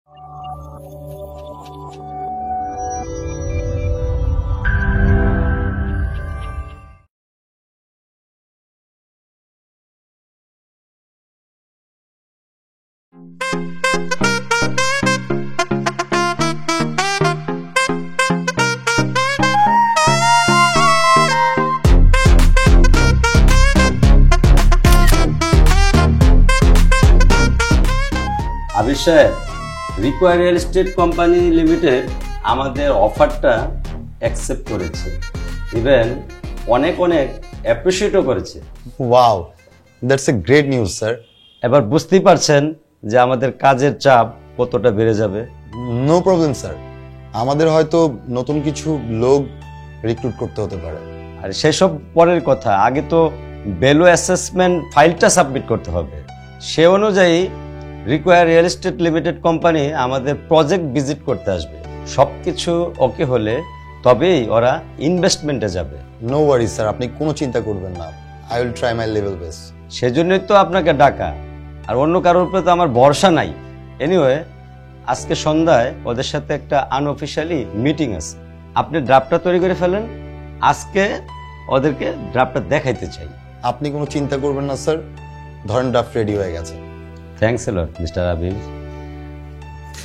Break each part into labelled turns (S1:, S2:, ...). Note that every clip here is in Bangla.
S1: আবির সাহেব, require real estate company limited আমাদের অফারটা অ্যাকসেপ্ট করেছে, ইভেন অনেক অ্যাপ্রিশিয়েটও করেছে।
S2: Wow, that's a great news sir.
S1: এবার বুঝতেই পারছেন যে আমাদের কাজের চাপ কতটা বেড়ে যাবে।
S2: নো প্রবলেম স্যার, আমাদের হয়তো নতুন কিছু লোক রিক্রুট করতে হতে পারে।
S1: আর সেসব পরের কথা, আগে তো ভ্যালু অ্যাসেসমেন্ট ফাইলটা সাবমিট করতে হবে। সে অনুযায়ী require real estate limited company আমাদের প্রজেক্ট ভিজিট করতে আসবে। সবকিছু ওকে হলে তবেই ওরা ইনভেস্টমেন্টে যাবে।
S2: নো ওয়ারি স্যার, আপনি কোনো চিন্তা করবেন না, I will try my level best.
S1: সেজন্যই তো আপনাকে ডাকা, আর অন্য কারোর উপরে তো আমার ভরসা নাই। এনিওয়ে, আজকে সন্ধ্যায় ওদের সাথে একটা আনঅফিশিয়ালি মিটিং আছে। আপনি ড্রাফটটা তৈরি করে ফেলেন, আজকে ওদেরকে ড্রাফটটা দেখাইতে চাই।
S2: আপনি কোনো চিন্তা করবেন না স্যার, ধরেন ড্রাফট রেডি হয়ে গেছে।
S1: Thanks a lot mister Abir.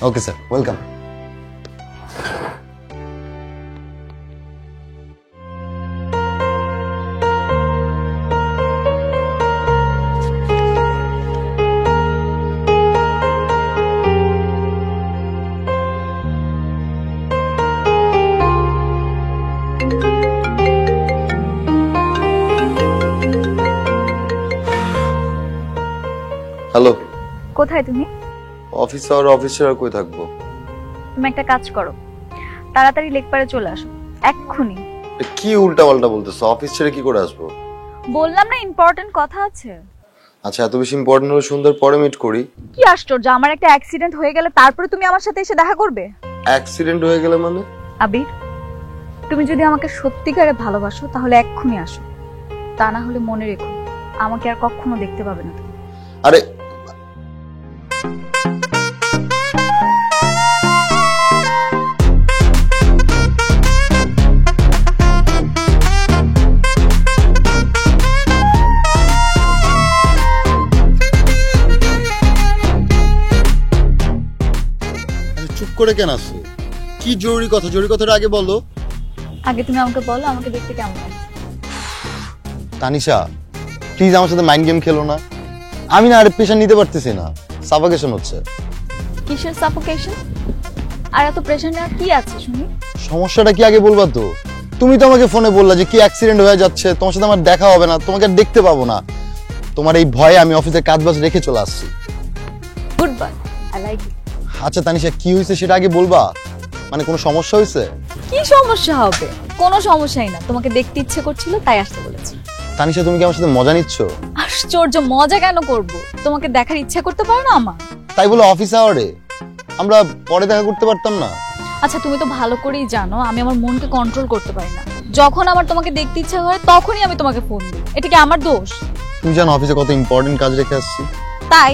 S2: Okay sir, welcome. Hello,
S3: কোথায় তুমি?
S2: অফিসার অফিসার কই থাকবো?
S3: তুমি একটা কাজ করো, তাড়াতাড়ি লেকপারে চলে আসো এক্ষুনি।
S2: কি উল্টা পাল্টা বলতেছো? অফিস ছেড়ে কি করে আসবো?
S3: বললাম না ইম্পর্টেন্ট কথা আছে।
S2: আচ্ছা, এত বেশি ইম্পর্টেন্ট হলে সুন্দর পরে মিট করি।
S3: কি আশ্চর্য, আমার একটা অ্যাক্সিডেন্ট হয়ে গেলে তারপরে তুমি আমার সাথে এসে দেখা করবে?
S2: অ্যাক্সিডেন্ট হয়ে গেলে মানে?
S3: আবির, তুমি যদি আমাকে সত্যিকারে ভালোবাসো তাহলে এক্ষুনি আসো, তা না হলে মনে রেখো আমাকে আর কখনো দেখতে পাবে না তুমি।
S2: আরে চুপ করে কেন আসছো? কি জরুরি কথা? জরুরি কথাটা আগে বলো।
S3: আগে তুমি আমাকে বলো, আমাকে দেখতে কেমন লাগছে?
S2: তানিশা, প্লিজ আমার সাথে মাইন্ড গেম খেলো না। আমি না আর প্রেশার নিতে পারতেছি না, সাফোকেশন হচ্ছে।
S3: কিসের সাফোকেশন? আর এত প্রেশার নেওয়ার কি আছে শুনি?
S2: সমস্যাটা কি আগে বলবা তো? তুমি তো আমাকে ফোনে বললা যে কি অ্যাক্সিডেন্ট হয়ে যাচ্ছে, তোমার সাথে আমার দেখা হবে না, তোমাকে আর দেখতে পাবো না। তোমার এই ভয়ে আমি অফিসে কাজ বাজ রেখে চলে আসছি।
S3: Good bye, I like it.
S2: আচ্ছা তানিশা, কি হয়েছে সেটা আগে বলবা। মানে কোনো সমস্যা হয়েছে?
S3: কি সমস্যা হবে? কোনো সমস্যাই না, তোমাকে দেখতে ইচ্ছে করছিল তাই আসতে বলেছি।
S2: তানিশা, তুমি কি আমার সাথে মজা নিচ্ছ?
S3: আশ্চর্য, মজা কেন করব? তোমাকে দেখার ইচ্ছা করতে পারে না আমার?
S2: তাই বলে অফিস আওয়ারে? আমরা পরে দেখা করতে পারতাম না?
S3: আচ্ছা, তুমি তো ভালো করেই জানো আমি আমার মনকে কন্ট্রোল করতে পারি না। যখন আমার তোমাকে দেখতে ইচ্ছা হয় তখনই আমি তোমাকে ফোন দিই। এটা কি আমার দোষ?
S2: তুমি জানো অফিসে কত ইম্পর্টেন্ট কাজ রেখে আসছি।
S3: তাই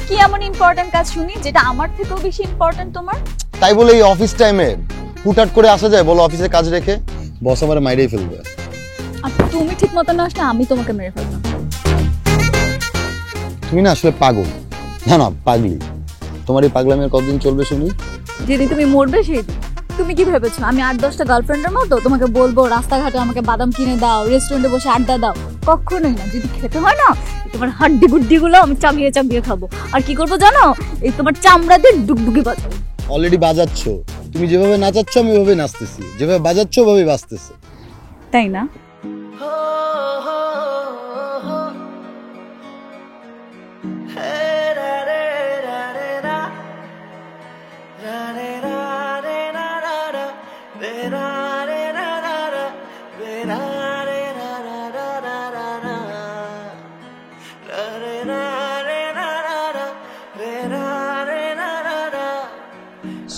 S3: কি এমন ইম্পর্টেন্ট কাজ শুনি যেটা আমার থেকেও বেশি ইম্পর্টেন্ট তোমার?
S2: তাই বলে এই অফিস টাইমে হুটহাট করে আসা যায় বলো অফিসে কাজ রেখে? বস আমার মাইরেই ফেলবে।
S3: আর তুমি ঠিক মতো না আসলে আমি তোমাকে মেরে ফেলবো।
S2: তুমি না আসলে পাগল। না না, পাগলি। তোমার এই পাগলামি আর কতদিন চলবে শুনি?
S3: যেদিন তুমি মরবে সেই দিন। তুমি কি ভেবেছো আমি 8-10টা গার্লফ্রেন্ডের মতো তোমাকে বলবো রাস্তাঘাটে আমাকে বাদাম কিনে দাও, রেস্টুরেন্টে বসে আড্ডা দাও? কখনোই না। যদি খেতে হয় না, তোমার হাড্ডি গুড্ডি গুলো আমি চাবিয়ে চাবিয়ে খাবো। আর কি করবো জানো? এই তোমার চামড়া দিয়ে ডুগডুগি বাজাবো।
S2: অলরেডি বাজাচ্ছ। তুমি যেভাবে নাচাচ্ছ আমি ওভাবে নাচতেছি, যেভাবে বাজাচ্ছ ওভাবেই বাজতেছে।
S3: তাই না?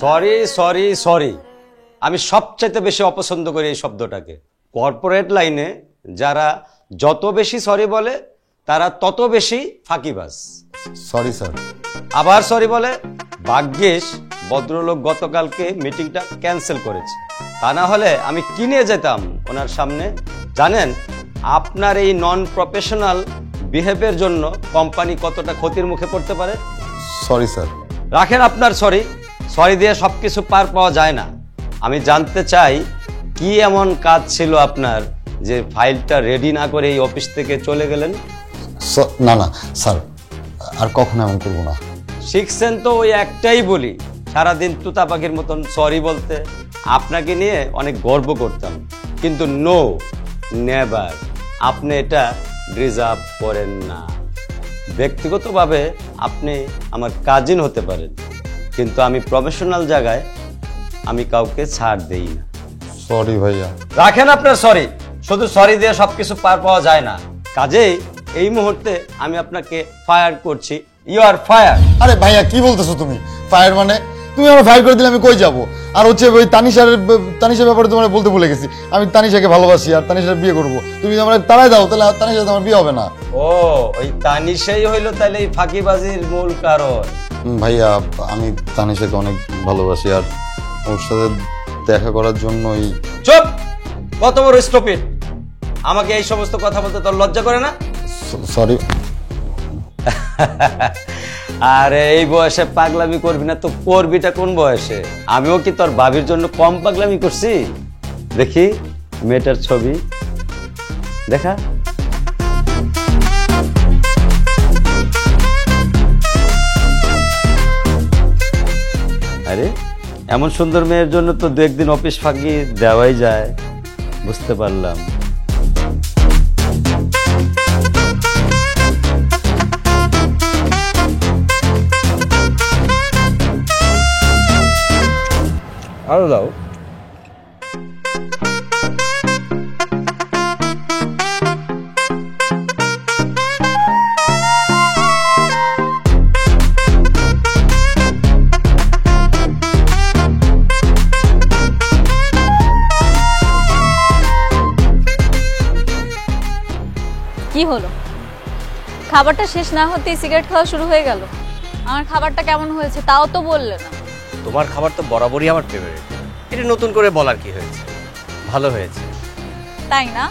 S1: সরি সরি সরি, আমি সবচাইতে বেশি অপছন্দ করি এই শব্দটাকে। কর্পোরেট লাইনে যারা যত বেশি সরি বলে তারা তত বেশি ফাঁকিবাজ।
S2: Sorry sir.
S1: আবার সরি বলে। ভাগ্যিস ভদ্রলোক গতকালকে মিটিংটা ক্যান্সেল করেছে, তা না হলে আমি কিনে যেতাম ওনার সামনে। জানেন আপনার এই নন প্রফেশনাল বিহেভিয়ার জন্য কোম্পানি কতটা ক্ষতির মুখে পড়তে পারে?
S2: Sorry sir.
S1: রাখেন আপনার সরি, সরি দিয়ে সবকিছু পার পাওয়া যায় না। আমি জানতে চাই কি এমন কাজ ছিল আপনার যে ফাইলটা রেডি না করে এই অফিস থেকে চলে গেলেন?
S2: না না স্যার, আর কখনো এমন করবো না।
S1: শিখছেন তো ওই একটাই বলি, সারাদিন তুতা পাখির মতন সরি বলতে। আপনাকে নিয়ে অনেক গর্ব করতাম, কিন্তু নো নেভার, আপনি এটা ডিজার্ভ করেন না। ব্যক্তিগতভাবে আপনি আমার কাজিন হতে পারেন, কিন্তু আমি প্রফেশনাল জায়গায় আমি কাউকে ছাড় দেই না।
S2: সরি ভাইয়া।
S1: রাখেন আপনার সরি, শুধু সরি দিয়ে সবকিছু পার পাওয়া যায় না। কাজেই এই মুহূর্তে আমি আপনাকে ফায়ার করছি। You are fire.
S2: আরে ভাইয়া কি বলতেছো তুমি? ফায়ার মানে? তুমি আমার ফায়ার করে দিলে আমি কই যাবো? আর হচ্ছে ওই তানিশার ব্যাপারে তোমার বলতে ভুলে গেছি, আমি তানিশাকে ভালোবাসি আর তানিশার বিয়ে করব। তুমি আমার তারাই দাও, তাহলে তানিশার সাথে আমার বিয়ে হবে না।
S1: ও ওই তানিশাই হইলো তাহলে এই ফাঁকিবাজির মূল কারণ?
S2: ভাইয়া আমি তানিশাকে অনেক ভালোবাসি আর ওর সাথে দেখা করার জন্যই।
S1: চুপ! কত বড় স্টুপিড! আমাকে এই সমস্ত কথা বলতে তোর লজ্জা করে না?
S2: সরি।
S1: আরে এই বয়সে পাগলামি করবি না তো করবিটা কোন বয়সে? আমিও কি তোর ভাবির জন্য কম পাগলামি করছি? দেখি মেয়েটার ছবি দেখা। আরে এমন সুন্দর মেয়ের জন্য তো দু একদিন অফিস ফাঁকি দেওয়াই যায়। বুঝতে পারলাম। আরো দাও।
S3: কি হলো? খাবারটা শেষ না হতেই সিগারেট খাওয়া শুরু হয়ে গেল। আমার খাবারটা কেমন হয়েছে তাও তো বললে না।
S4: তোমার খাবার তো বরাবরই আমার ফেভারিট, এটা নতুন করে বলার কি হয়েছে? ভালো হয়েছে।
S3: তাই না?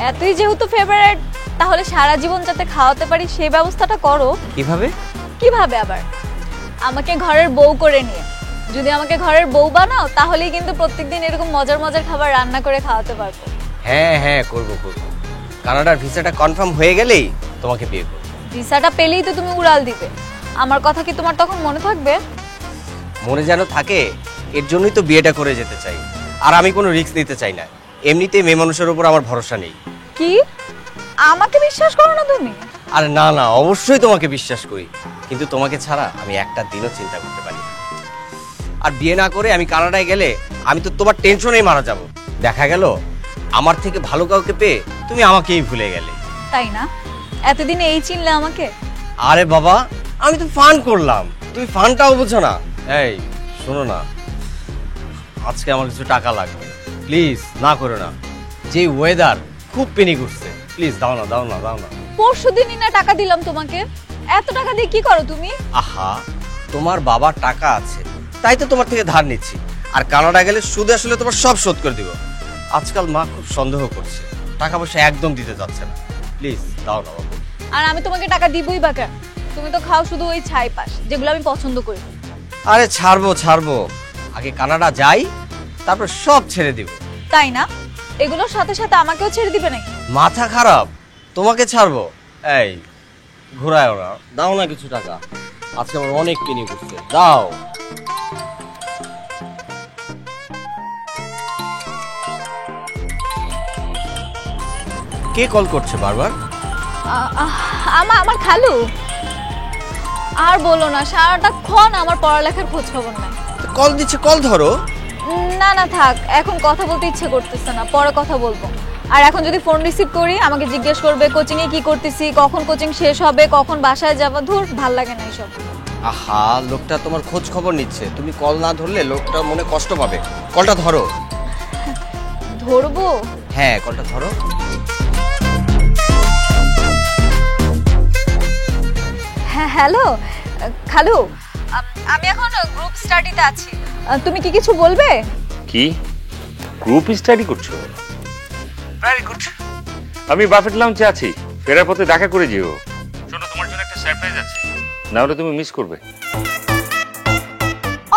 S3: এতই যেহেতু ফেভারিট, তাহলে সারা জীবন যাতে খাওয়াতে পারি সেই ব্যবস্থাটা করো।
S4: কিভাবে?
S3: কিভাবে আবার? আমাকে ঘরের বউ করে নিয়ে। যদি আমাকে ঘরের বউ বানাও তাহলেই কিন্তু প্রত্যেকদিন এরকম মজার মজার খাবার রান্না করে খাওয়াতে পারবো।
S4: হ্যাঁ হ্যাঁ, করবো করবো। কানাডার ভিসাটা কনফার্ম হয়ে গেলেই তোমাকে বিয়ে করবো।
S3: ভিসাটা পেলেই তো তুমি উড়াল দিবে। আমার কথা কি তোমার তখন মনে থাকবে?
S4: মনে যেন থাকে, এর জন্যই তো বিয়েটা করে যেতে চাই। আর আমি কোনো রিস্ক নিতে চাই না। এমনিতেই মেয়ে মানুষের উপর আমার ভরসা নেই।
S3: কি? আমাকে বিশ্বাস করো না তুমি?
S4: আর না না, অবশ্যই তোমাকে বিশ্বাস করি, কিন্তু তোমাকে ছাড়া আমি একটা দিনও চিন্তা করতে পারি না। আর বিয়ে না করে আমি কানাডায় গেলে আমি তো তোমার টেনশনেই মারা যাব। দেখা গেল আমার থেকে ভালো কাউকে পেয়ে তুমি আমাকেই ভুলে গেলে।
S3: তাই না? এতদিনে এই চিনলে আমাকে?
S4: আরে বাবা, আমি তো ফান করলাম, তুমি ফানটাও বুঝো না। এই শোনো না, আজকে আমার কিছু টাকা লাগবে, প্লিজ না করো না। যে ওয়েদার খুব পেনি করছে, প্লিজ দাও না দাও না দাও না।
S3: পরশুদিনই না টাকা দিলাম তোমাকে, এত টাকা দিয়ে কি করো তুমি?
S4: আহা, তোমার বাবার টাকা আছে তাই তো তোমার থেকে ধার নিচ্ছি, আর কানাডা গেলে সুদে আসলে তোমার সব শোধ করে দিব। আজকাল মা খুব সন্দেহ করছে, টাকা পয়সা একদম দিতে যাচ্ছে না, প্লিজ দাও না বাবু।
S3: আর আমি তোমাকে টাকা দিবই বা কেন? তুমি তো খাও শুধু ওই ছাই পাশ, যেগুলো আমি পছন্দ করি।
S4: আরে ছাড়বো ছাড়বো, আগে কানাডা যাই, তারপর সব ছেড়ে দিব।
S3: তাই না? এগুলোর সাথে সাথে আমাকেও ছেড়ে দিবে নাকি?
S4: মাথা খারাপ, তোমাকে ছাড়বো? এই ঘোরায় ওরা, দাও না কিছু টাকা, আজকে আমার অনেক কিনি করছে, দাও। কে কল করছে বারবার?
S3: আমার খালু। আর বলো না, সারাটাক্ষণ আমার পড়ালেখার খোঁজ খবর নাই।
S4: কল দিচ্ছে, কল ধরো।
S3: না না থাক, এখন কথা বলতে ইচ্ছে করতেছে না, পরে কথা বলবো। আর এখন যদি ফোন রিসিভ করি আমাকে জিজ্ঞেস করবে কোচিং এ কি করতেছি, কখন কোচিং শেষ হবে, কখন বাসায় যাবো। ধুর, ভাল লাগে না এইসব।
S4: আহা, লোকটা তোমার খোঁজ খবর নিচ্ছে, তুমি কল না ধরলে লোকটা মনে কষ্ট পাবে। কলটা ধরো।
S3: ধরবো?
S4: হ্যাঁ, কলটা ধরো।
S3: হ্যাঁ হ্যালো খালু, আমি এখন গ্রুপ স্টাডিতে আছি। তুমি কি কিছু বলবে?
S5: কি গ্রুপ স্টাডি করছো? Very good. আমি বাফেট লাউঞ্জে আছি, ফেরার পথে দেখা করে যেও। শোনো, তোমার জন্য একটা সারপ্রাইজ আছে, না হলে তুমি মিস করবে।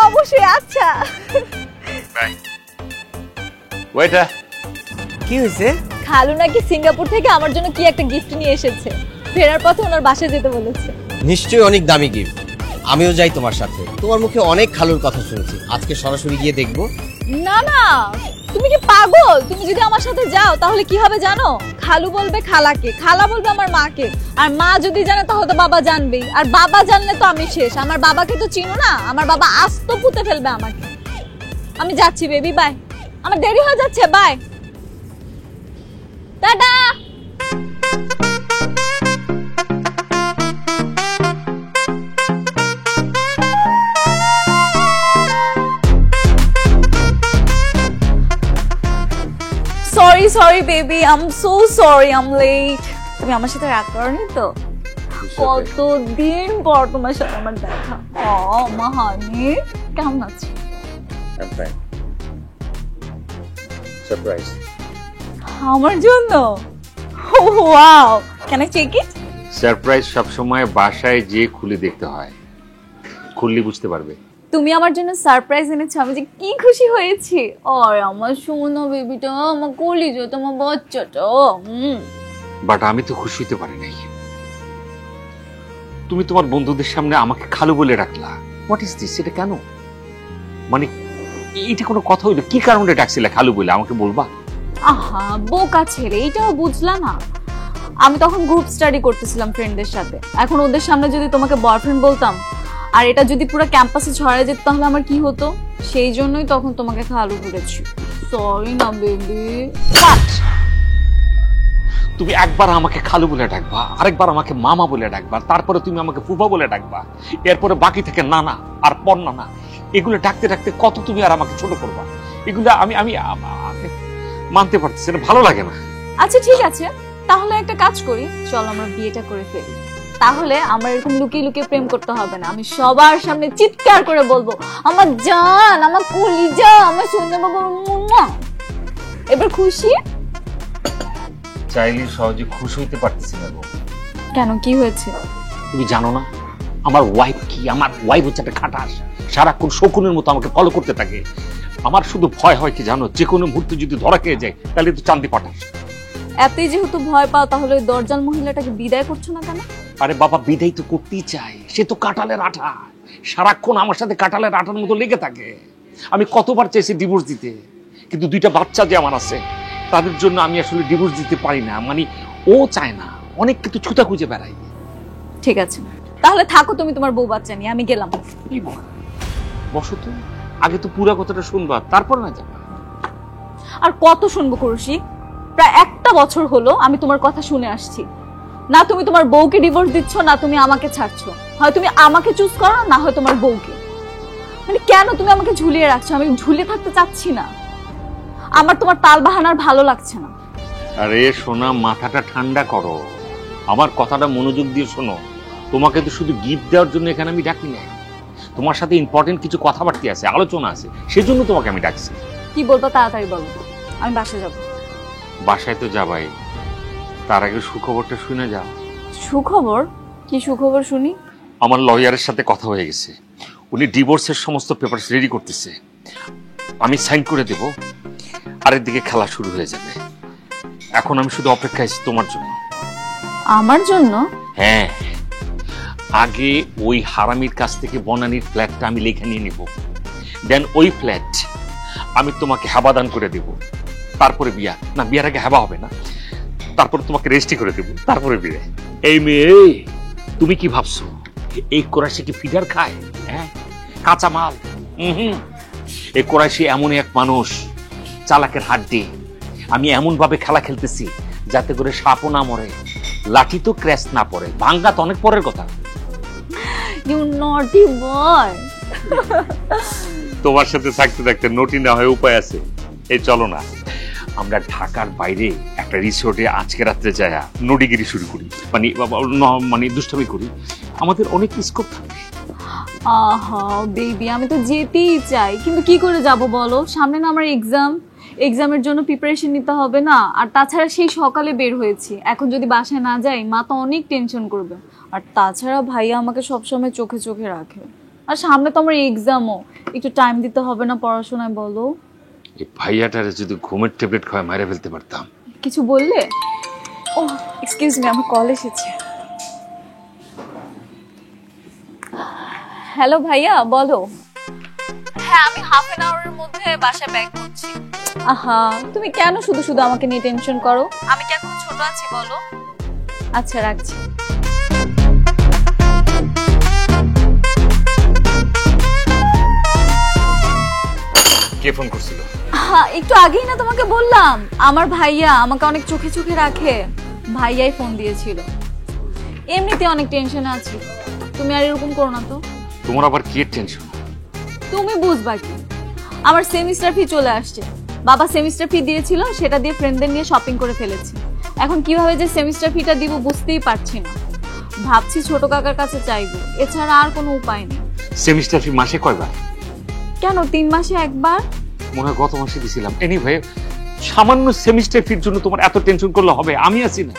S3: অবশ্যই। আচ্ছা,
S5: বাই। ওয়েটার।
S4: কি হয়েছে?
S3: খালু নাকি সিঙ্গাপুর থেকে আমার জন্য কি একটা গিফট নিয়ে এসেছে, ফেরার পথে ওনার বাসায় যেতে বলেছে।
S4: নিশ্চয়ই অনেক দামি গিফট। আমিও যাই তোমার সাথে, তোমার মুখে অনেক খালুর কথা শুনেছি, আজকে সরাসরি গিয়ে দেখবো।
S3: না না, তুমি কি পাগল? তুমি যদি আমার সাথে যাও তাহলে কি হবে জানো? খালু বলবে খালাকে, খালা বলবে আমার মাকে, আর মা যদি জানে তাহলে তো বাবা জানবেই, আর বাবা জানলে তো আমি শেষ। আমার বাবাকে তো চিনো না, আমার বাবা আস্ত পুঁতে ফেলবে আমাকে। আমি যাচ্ছি বেবি, বাই। আমার দেরি হয়ে যাচ্ছে, bye. Tata. Sorry baby, I am so sorry, I am late. তুমি আমার সাথে রাগ করনি তো? কতদিন পর তোমার সাথে আমার দেখা। মা হানি, কেমন আছো?
S5: সারপ্রাইজ
S3: আমার জন্য? Wow, can I check it?
S5: Surprise সবসময় বাসায় যে খুলে দেখতে হয়, খুললে বুঝতে পারবে।
S3: তুমি আমার জন্য সারপ্রাইজ এনেছো, আমি যে কি খুশি হয়েছি। আর আমার সোনা বেবিটা, আমার কলিজা, তোমার বাচ্চাটা।
S5: বাট আমি তো খুশি হতে পারি নাই। তুমি তোমার বন্ধুদের সামনে আমাকে খালু বলে রাখলা। What is this? এটা কেন? মানে এইটা কোনো কথা হইলো? কি কারণে ডাকছিলে খালু বলে, আমাকে বলবা?
S3: আহা বোকা ছেলে, এইটাও বুঝলা না? আমি তখন গ্রুপ স্টাডি করতেছিলাম ফ্রেন্ডদের সাথে। এখন ওদের সামনে যদি তোমাকে বয়ফ্রেন্ড বলতাম, আর এটা যদি পুরো ক্যাম্পাসে ছড়ায় যেত, তাহলে আমার কি হতো? সেই জন্যই তখন তোমাকে খালু বলেছি। সরি না বেবি।
S5: তুমি একবার আমাকে খালু বলে ডাকবা, আরেকবার আমাকে মামা বলে ডাকবা, তারপরে তুমি আমাকে ফুফা বলে ডাকবা, এরপরে বাকি থেকে নানা আর পর্নানা। এগুলো ডাকতে ডাকতে কত তুমি আর আমাকে ছোট করবা? এগুলো আমি আমি মানতে পারতেছি না, ভালো লাগে না।
S3: আচ্ছা ঠিক আছে, তাহলে একটা কাজ করি, চল আমরা বিয়েটা করে ফেলি। তাহলে আমরা এরকম লুকিয়ে লুকিয়ে প্রেম করতে হবে না, আমি সবার সামনে চিৎকার করে বলবো, আমার জান, আমার কলিজা, আমার সুন্দর বাবা। এবার খুশি?
S5: চাইলে সহজে খুশি হইতে পারতেছি না গো।
S3: কেন, কি হয়েছে?
S5: তুমি জানো না আমার ওয়াইফ কি? আমার ওয়াইফ হচ্ছে একটা খাটাস, সারাক্ষণ শকুনের মতো আমাকে ফলো করতে থাকে। আমার শুধু ভয় হয় কি জানো, যে কোনো মুহূর্তে যদি ধরা খেয়ে যায় তাহলে তো চান্দি পাঠাস।
S3: এতই যেহেতু ভয় পাও, তাহলে ওই দরজাল মহিলাটাকে বিদায় করছো না কেন?
S5: আরে বাবা, বিদায় তো করতেই চাই, সে তো কাঁঠালের আঠা, সারাক্ষণ আমার সাথে কাঁঠালের আঠার মতো লেগে থাকে। আমি কতবার চাইছি ডিভোর্স দিতে, কিন্তু দুইটা বাচ্চা যে আমার আছে তাদের জন্য আমি আসলে ডিভোর্স দিতে পারি না। মানে ও চায় না, অনেক কিছু ছুতা খুঁজে বেড়াই।
S3: ঠিক আছে, তাহলে থাকো তুমি তোমার বউ বাচ্চা নিয়ে, আমি গেলাম।
S5: বসো তো, আগে তো পুরা কথাটা শুনবা, তারপর না যাবা।
S3: আর কত শুনবো কুরুশি? প্রায় একটা বছর হলো আমি তোমার কথা শুনে আসছি। না তুমি তোমার বউকে ডিভোর্স দিচ্ছ, না তুমি আমাকে ছাড়ছো। হয় তুমি আমাকে চুজ করো, না হয় তোমার বউকে। মানে কেন তুমি আমাকে ঝুলিয়ে রাখছো? আমি ঝুলিয়ে থাকতে চাচ্ছি না, আমার তোমার তাল বাহানার ভালো লাগছে না।
S5: আরে সোনা, মাথাটা ঠান্ডা করো, আমার কথাটা মনোযোগ দিয়ে শোনো। তোমাকে তো শুধু গিফট দেওয়ার জন্য এখানে আমি ডাকি না, তোমার সাথে ইম্পর্টেন্ট কিছু কথাবার্তা আছে, আলোচনা আছে, সেজন্য তোমাকে আমি ডাকছি।
S3: কি বলবো তাড়াতাড়ি বলো, আমি বাসায় যাব।
S5: বাসায় তো যাবাই, তার আগে সুখবরটা শুনে যাও।
S3: সুখবর? কি সুখবর শুনি?
S5: আমার লয়ারের সাথে কথা হয়ে গেছে, উনি ডিভোর্সের সমস্ত পেপারস রেডি করতেছে, আমি সাইন করে দেব, আরেক দিকে খেলা শুরু হয়ে যাবে। এখন আমি শুধু অপেক্ষায় আছি তোমার জন্য।
S3: আমার জন্য?
S5: হ্যাঁ, আগে ওই হারামির কাছ থেকে বনানীর ফ্ল্যাটটা আমি লেখা নিয়ে নিব, দেন ওই ফ্ল্যাট আমি তোমাকে হাবাদান করে দেব, তারপরে বিয়া। না, বিয়ার আগে হাবা হবে না, তারপরে তোমাকে রেজিস্ট্রি করে দেব, তারপরে বিয়ে। এই মেয়ে, তুমি কি ভাবছো এই কোরাইশি কি ফিডার খায়? হ্যাঁ, কাঁচা মাল। এই কোরাইশি এমন এক মানুষ, চালাকের হাড্ডি। আমি এমন ভাবে খেলা খেলতেছি যাতে করে সাপও না মরে, লাঠি তো ক্র্যাশ না পড়ে, ভাঙ্গা তো অনেক পরের কথা।
S3: ইউ নটি বয়।
S5: তোমার সাথে থাকতে থাকতে নটি না হয়ে উপায় আছে। এই চলো না, আমরা ঢাকার বাইরে একটা রিসোর্টে আজকে রাত্রে যায়া নডিগিরি শুরু করি, মানে দুষ্টামি করি, আমাদের অনেক স্কোপ থাকবে।
S3: আহা বেবি, আমি তো যেতেই চাই, কিন্তু কি করে যাব বলো? সামনে না আমার এক্সামের জন্য প্রিপারেশন নিতে হবে না? আর তাছাড়া সেই সকালে বের হয়েছি, এখন যদি বাসায় না যাই মা তো অনেক টেনশন করবে। আর তাছাড়া ভাইয়া আমাকে সবসময় চোখে চোখে রাখে। আর সামনে তো আমার এক্সামও, একটু টাইম দিতে হবে না পড়াশোনায় বলো?
S5: এই ভাইয়াটারে যদি ঘুমের ট্যাবলেট খাওয়ায় মাইরে ফেলতে পারতাম।
S3: কিছু বললে? ও এক্সকিউজ মি, আমার কল এসেছে। হ্যালো ভাইয়া, বলো। হ্যাঁ, আমি হাফ অ্যান আওয়ারের মধ্যে বাসায় ব্যাক করছি। আহা, তুমি কেন শুধু শুধু আমাকে নিয়ে টেনশন করো? আমি কি এখন ছোট আছি বলো? আচ্ছা, রাখছি।
S5: কে ফোন করছিল?
S3: হ্যাঁ, একটু আগেই না তোমাকে বললাম, আমার ভাইয়া আমাকে অনেক চোখে চোখে রাখে, ভাইয়াই ফোন দিয়েছিল। এমনিতে অনেক টেনশনে আছি, তুমি আর এরকম করো না তো।
S5: তোমার আবার কি টেনশন?
S3: তুমি বুঝবা কি, আমার সেমিস্টার ফি চলে আসছে। বাবা সেমিস্টার ফি দিয়েছিল, সেটা দিয়ে ফ্রেন্ডদের নিয়ে শপিং করে ফেলেছি। এখন কিভাবে যে সেমিস্টার ফিটা দিব বুঝতেই পারছি না। ভাবছি ছোট কাকার কাছে চাইবো, এছাড়া আর কোনো উপায় নেই।
S5: সেমিস্টার ফি মাসে কয়বার?
S3: কেন 3 মাসে একবার?
S5: মনে হয় গত মাসে দিছিলাম। এনিওয়ে, সামান্য সেমিস্টার ফির জন্য তোমার এত টেনশন করলে হবে? আমি আছি না।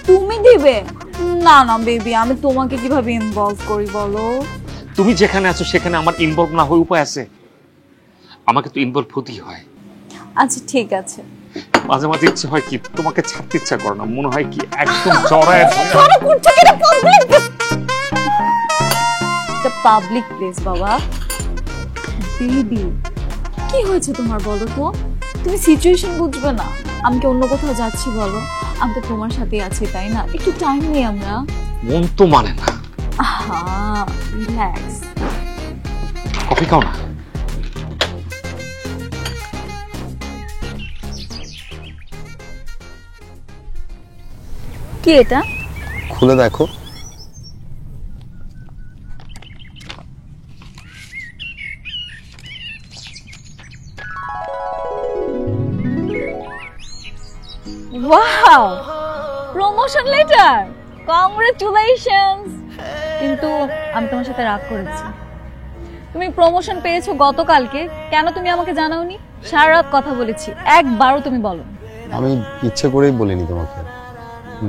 S3: তুমি দিবে? না না বেবি, আমি তোমাকে কিভাবে ইনভলভ করি বলো?
S5: তুমি যেখানে আছো সেখানে আমার ইনভলভ না হয়ে উপায় আছে? আমাকে তো ইনভলভ হতেই হয়।
S3: আচ্ছা ঠিক আছে।
S5: মাঝে মাঝে ইচ্ছে হয় কি তোমাকে ছাড়তে ইচ্ছা করে না, মনে হয় কি একদম জড়ায়
S3: পাবলিক প্লেস বাবা। বেবি কি হয়েছে তোমার বলো তো? তুমি সিচুয়েশন বুঝবে না। আমি কি অন্য কোথাও যাচ্ছি বলো? আমি তো তোমার সাথে আছি, তাই না? একটু টাইম নিই আমরা।
S5: মন তো মানে না।
S3: আহা, রিল্যাক্স।
S5: কফি খাও না?
S3: কি এটা?
S2: খুলে দেখো।
S3: Wow, promotion letter, congratulations. কিন্তু আমি তোমার সাথে রাগ করেছি। তুমি প্রমোশন পেয়েছো গতকালকে, কেন তুমি আমাকে জানাওনি? সারা রাত কথা বলেছি, একবারও তুমি বলো।
S6: আমি ইচ্ছে করেই বলিনি তোমাকে।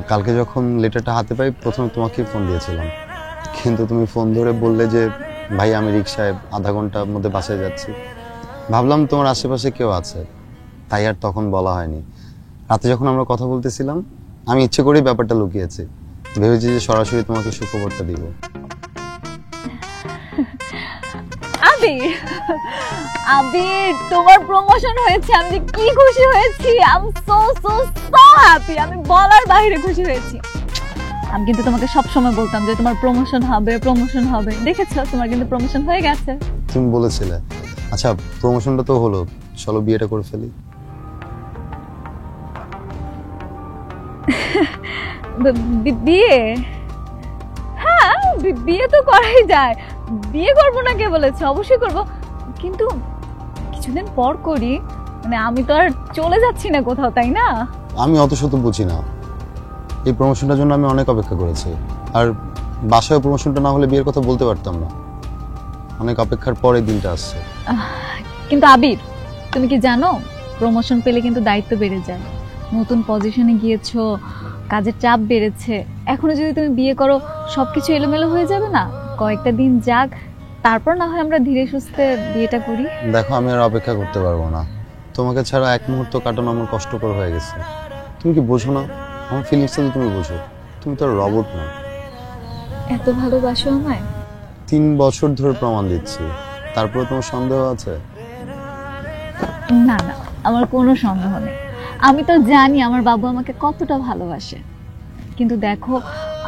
S6: কালকে যখন লেটারটা হাতে পাই প্রথমে তোমাকে ফোন দিয়েছিলাম, কিন্তু তুমি ফোন ধরে বললে যে ভাই আমি রিক্সায় আধা ঘন্টার মধ্যে বাসায় যাচ্ছি। ভাবলাম তোমার আশেপাশে কেউ আছে, তাই আর তখন বলা হয়নি। রাতে যখন আমরা কথা বলতেছিলাম আমি ইচ্ছে করেই ব্যাপারটা লুকিয়েছি, ভেবেছি যে সরাসরি তোমাকে সুখবরটা দিব।
S3: আবির, আবির তোমার প্রমোশন হয়েছে, আমি যে কি খুশি হয়েছি। I am so so so happy, আমি বলার বাইরে খুশি হয়েছি। আমি কিন্তু তোমাকে সব সময় বলতাম যে তোমার প্রমোশন হবে, প্রমোশন হবে। দেখেছো তোমার কিন্তু প্রমোশন হয়ে গেছে।
S6: তুমি বলেছিলে। আচ্ছা প্রমোশনটা তো হলো, চলো বিয়েটা করে ফেলি।
S3: বিয়ে? হ্যাঁ, বিয়ে তো করাই যায়। বিয়ে করবো না কে বলেছে? অবশ্যই করব, কিন্তু কিছুদিন পর করি। মানে আমি তো আর চলে যাচ্ছি না কোথাও, তাই না?
S6: আমি অত শত বুঝি না। এই প্রমোশনটার জন্য আমি অনেক অপেক্ষা করেছি, আর বাসায় প্রমোশনটা না হলে বিয়ের কথা বলতে পারতাম না। অনেক অপেক্ষার পরে দিনটা আসছে।
S3: কিন্তু আবির, তুমি কি জানো প্রমোশন পেলে কিন্তু দায়িত্ব বেড়ে যায়। নতুন পজিশনে গিয়েছো, কাজের চাপ বেড়েছে। এখনো যদি তুমি বিয়ে করো সবকিছু এলোমেলো হয়ে যাবে না? কয়েকটা দিন যাক, তারপর না হয় আমরা ধীরে সুস্থে বিয়েটা করি।
S6: দেখো আমি আর অপেক্ষা করতে পারবো না। তোমাকে ছাড়া এক মুহূর্ত কাটানো আমার কষ্টকর হয়ে গেছে। তুমি কি বোঝো না? আমার ফিলিংসটা তো তুমি বোঝো। তুমি তো আর রবট না।
S3: এত ভালোবাসো আমায়?
S6: 3 বছর ধরে প্রমাণ দিচ্ছি, তারপরে তোমার সন্দেহ আছে?
S3: না না, আমার কোনো সন্দেহ নেই। আমি তো জানি আমার বাবু আমাকে কতটা ভালোবাসে। কিন্তু দেখো,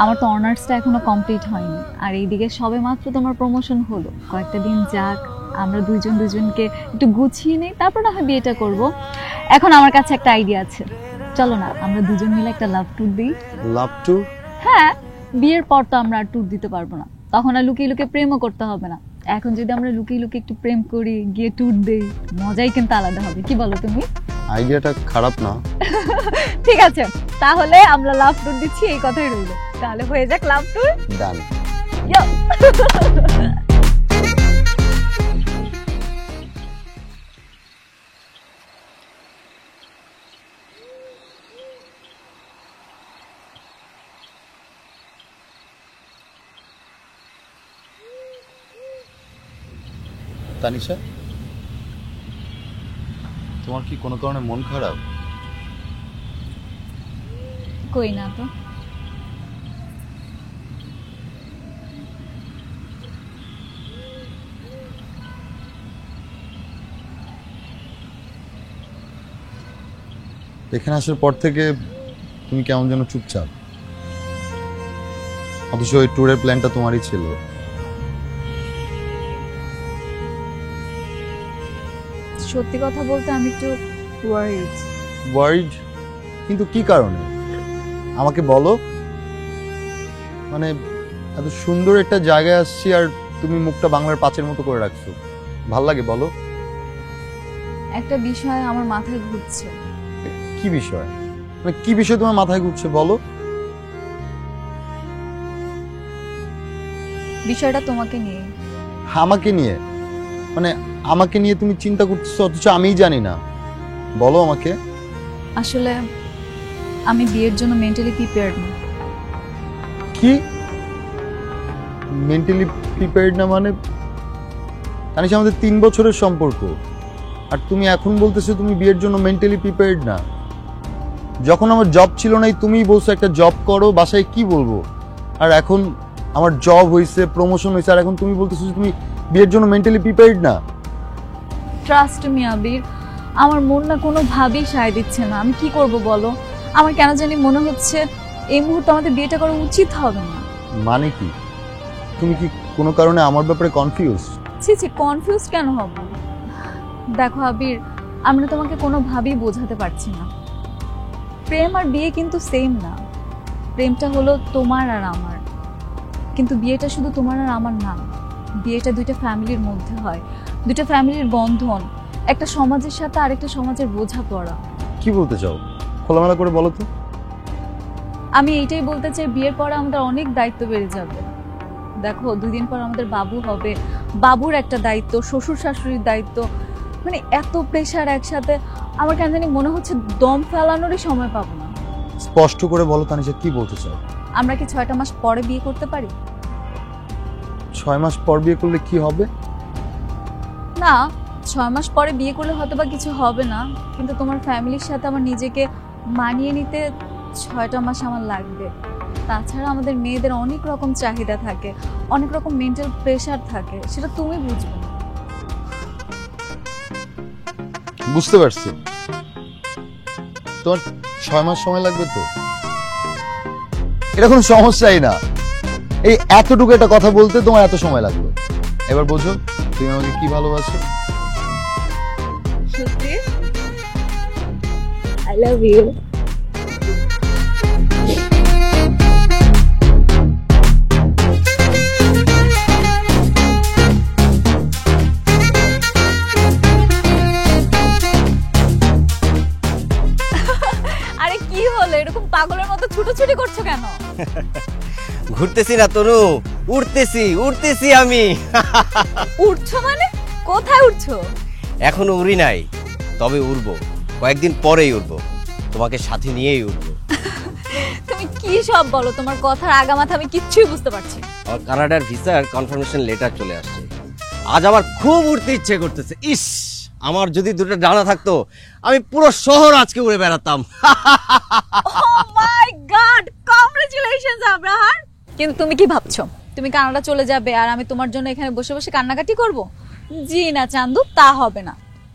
S3: আমার তো অনার্সটা এখনো কমপ্লিট হয়নি, আর এইদিকে সবে মাত্র তোমার প্রমোশন হলো। কয়েকটা দিন যাক, আমরা দুজনকে একটু গুছিয়ে নেই, তারপর না হয় বিয়েটা করব। এখন আমার কাছে একটা আইডিয়া আছে, চলো না আমরা দুজন মিলে একটা লাভ ট্যুর দিই।
S6: লাভ ট্যুর?
S3: হ্যাঁ, বিয়ের পর তো আমরা আর ট্যুর দিতে পারবো না, তখন আর লুকিয়ে লুকিয়ে প্রেমও করতে হবে না। এখন যদি আমরা লুকিয়ে লুকিয়ে একটু প্রেম করি, গিয়ে ট্যুর দেই, মজাই কিন্তু আলাদা হবে। কি বলো তুমি?
S6: আইডিয়াটা খারাপ না।
S3: ঠিক আছে, তাহলে আমরা লাভ ট্যুর দিচ্ছি, এই কথাই রইল। তাহলে হয়ে যাক লাভ ট্যুর।
S6: ডান।
S3: Yo!
S6: তানিশা, তোমার কি কোনো কারণে মন খারাপ?
S3: কই না তো।
S6: এখানে আসার পর থেকে তুমি কেমন যেন চুপচাপ, অথচ ওই ট্যুরের প্ল্যানটা তোমারই ছিল।
S3: সত্যি কথা বলতে আমি একটু ওয়ারিড।
S6: ওয়ারিড? কিন্তু কি কারণে আমাকে বলো। মানে এত সুন্দর একটা জায়গায় আসছি আর তুমি মুখটা বাংলার পাঁচের মতো করে রাখছো, ভাল লাগে বলো?
S3: একটা বিষয় আমার মাথায় ঘুরছে।
S6: কি বিষয়? মানে কি বিষয় তোমার মাথায় ঘুরছে বলো?
S3: বিষয়টা তোমাকে নিয়ে।
S6: আমাকে নিয়ে? মানে আমাকে নিয়ে তুমি চিন্তা করতেছো অথচ আমিই জানি না, বলো আমাকে।
S3: আসলে আমি বিয়ের জন্য মেন্টালি প্রিপেয়ার্ড না।
S6: কি মেন্টালি প্রিপেয়ার্ড না মানে? জানিস আমাদের 3 বছরের সম্পর্ক, আর তুমি এখন বলতেছো তুমি বিয়ের জন্য মেন্টালি প্রিপেয়ার্ড না। যখন আমার জব ছিল নাই তুমিই বলছো একটা জব করো, বাসায় কি বলবো? আর এখন আমার জব হয়েছে, প্রমোশন হয়েছে, আর এখন তুমি বলতেছো যে তুমি বিয়ের জন্য মেন্টালি প্রিপেয়ার্ড না।
S3: ট্রাস্ট মি আবির, আমার মন না কোনোভাবেই সায় দিচ্ছে না। আমি কি করব বলো? আমার কেন জানি মনে হচ্ছে এই মুহূর্তে আমাদের বিয়েটা করা উচিত হবে না।
S6: মানে কি? তুমি কি কোনো কারণে আমার ব্যাপারে কনফিউজ?
S3: ছি ছি, কনফিউজ কেন হব? দেখো আবির, আমরা তোমাকে কোনোভাবেই বোঝাতে পারছি না। প্রেম আর বিয়ে কিন্তু সেম না। প্রেমটা হলো তোমার আর আমার, কিন্তু বিয়েটা শুধু তোমার আর আমার না। বিয়েটা দুইটা ফ্যামিলির মধ্যে হয়, দুইটা ফ্যামিলির বন্ধন, একটা সমাজের সাথে আরেকটা সমাজের বোঝাপড়া।
S6: কি বলতে চাও খোলামেলা করে বলো তো।
S3: আমি এইটাই বলতে চাই, বিয়ের পরে আমাদের অনেক দায়িত্ব বেড়ে যাবে। দেখো 2 দিন পর আমাদের বাবু হবে, বাবুর একটা দায়িত্ব, শ্বশুর শাশুড়ির দায়িত্ব, মানে এত প্রেশার একসাথে। আমার কেন জানি মনে হচ্ছে দম ফেলানোরই সময় পাবো না।
S6: স্পষ্ট করে বলো তানিশা, কি বলতে চাও?
S3: আমরা কি 6টা মাস পরে বিয়ে করতে পারি?
S6: 6 মাস পর বিয়ে করলে কি হবে?
S3: না, 6 মাস পরে বিয়ে করলে হয়তো বা কিছু হবে না, কিন্তু তোমার ফ্যামিলির সাথে আমার নিজেকে মানিয়ে নিতে 6টা মাস আমার লাগবে। তাছাড়া আমাদের মেয়েদের অনেক রকম চাহিদা থাকে, অনেক রকম মেন্টাল প্রেশার থাকে, সেটা তুমি বুঝবে না।
S6: বুঝতে পারছি, তোমার 6 মাস সময় লাগবে তো। এটা কোনো সমস্যাই না, এই এতটুকু একটা কথা বলতে তোমার এত সময় লাগলো। এবার বোঝো তুমি আমাকে কি ভালোবাসো।
S3: সত্যি? I love you. আরে কি হলো, এরকম পাগলের মতো ছুটোছুটি করছো কেন?
S4: ঘুরতেছি না তনু, উড়তেছি উড়তেছি আমি।
S3: উঠছো মানে? কোথায় উঠছো?
S4: এখনো উড়ি নাই, তবে উড়বো, কয়েকদিন পরেই উড়বো, তোমাকে সাথে নিয়েই উড়বো।
S3: তুমি কি সব বলো, তোমার কথার আগামাথা আমি কিচ্ছুই বুঝতে পারছি না।
S4: আমার কানাডার ভিসার কনফার্মেশন লেটার চলে আসছে। আজ আমার খুব উড়তে ইচ্ছে করতেছে। ইস, আমার যদি 2টা ডানা থাকতো আমি পুরো শহর আজকে উড়ে বেড়াতাম।
S3: Oh my God! Congratulations, আব্রাহার। কিন্তু তুমি কি ভাবছো তুমি কানাডা চলে যাবে আর আমি তোমার জন্য এখানে বসে বসে কান্নাকাটি করব? জি না চান্দু, তা হবে না।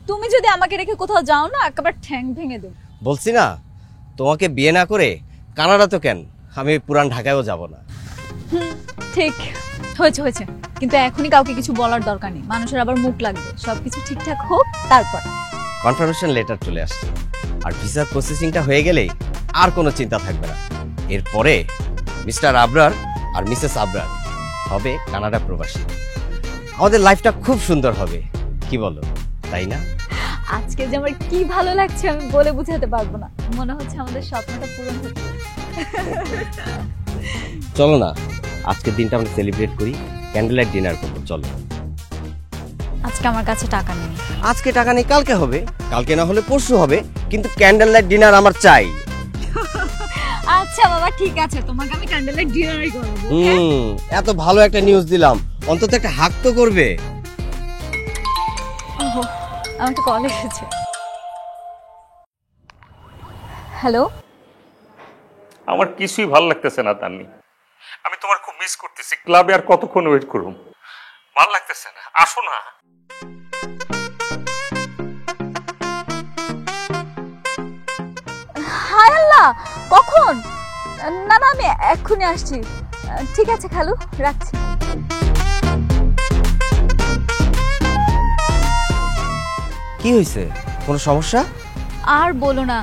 S3: তুমি যদি আমাকে রেখে কোথাও যাও না, একেবারে ঠ্যাং ভেঙে দেব।
S4: বলছি না, তোমাকে বিয়ে না করে কানাডা তো কেন, আমি পুরান ঢাকায়ও যাব না।
S3: ঠিক হয়েছে হয়েছে, কিন্তু এখনই কাউকে কিছু বলার দরকার নেই, মানুষের আবার মুখ লাগবে। সবকিছু ঠিকঠাক হোক তারপর।
S4: কনফার্মেশন লেটার চলে আসছে, আর ভিসা প্রসেসিংটা হয়ে গেলেই আর কোনো চিন্তা থাকবে না। এরপরে মিস্টার আবরার আর মিসেস আবরার হবে কানাডা প্রবাসী। আমাদের লাইফটা খুব সুন্দর হবে, কি বলো, তাই না?
S3: আজকে যে আমার কি ভালো লাগছে আমি বলে বুঝাতে পারবো না। মনে হচ্ছে আমাদের স্বপ্নটা পূরণ হচ্ছে।
S4: চলো না, আজকের দিনটা আমরা সেলিব্রেট করি, ক্যান্ডেল লাইট ডিনার করবো, চলো।
S3: আজকে আমার কাছে টাকা নেই।
S4: আজকে টাকা নেই, কালকে হবে, কালকে না হলে পরশু হবে, কিন্তু ক্যান্ডেল লাইট ডিনার আমার চাই।
S3: আচ্ছা বাবা ঠিক আছে, তোমাকে আমি ক্যান্ডেল লাইট ডিনারই করব।
S4: এত ভালো একটা নিউজ দিলাম, অন্তত একটা হাক তো করবে।
S3: ওহো, আমার তো কল এসেছে। হ্যালো,
S5: আমার কিছুই ভালো লাগতেছে না তান্নি, আমি তোমার খুব মিস করতেছি। ক্লাবে আর কতক্ষণ ওয়েট করুম, ভালো লাগতেছে না, আসো না।
S3: হায় আল্লাহ, কখন? না না, আমি এক্ষুনি আসছি। ঠিক আছে খালু, রাখছি।
S4: কি হয়েছে, কোনো সমস্যা?
S3: আর বলো না,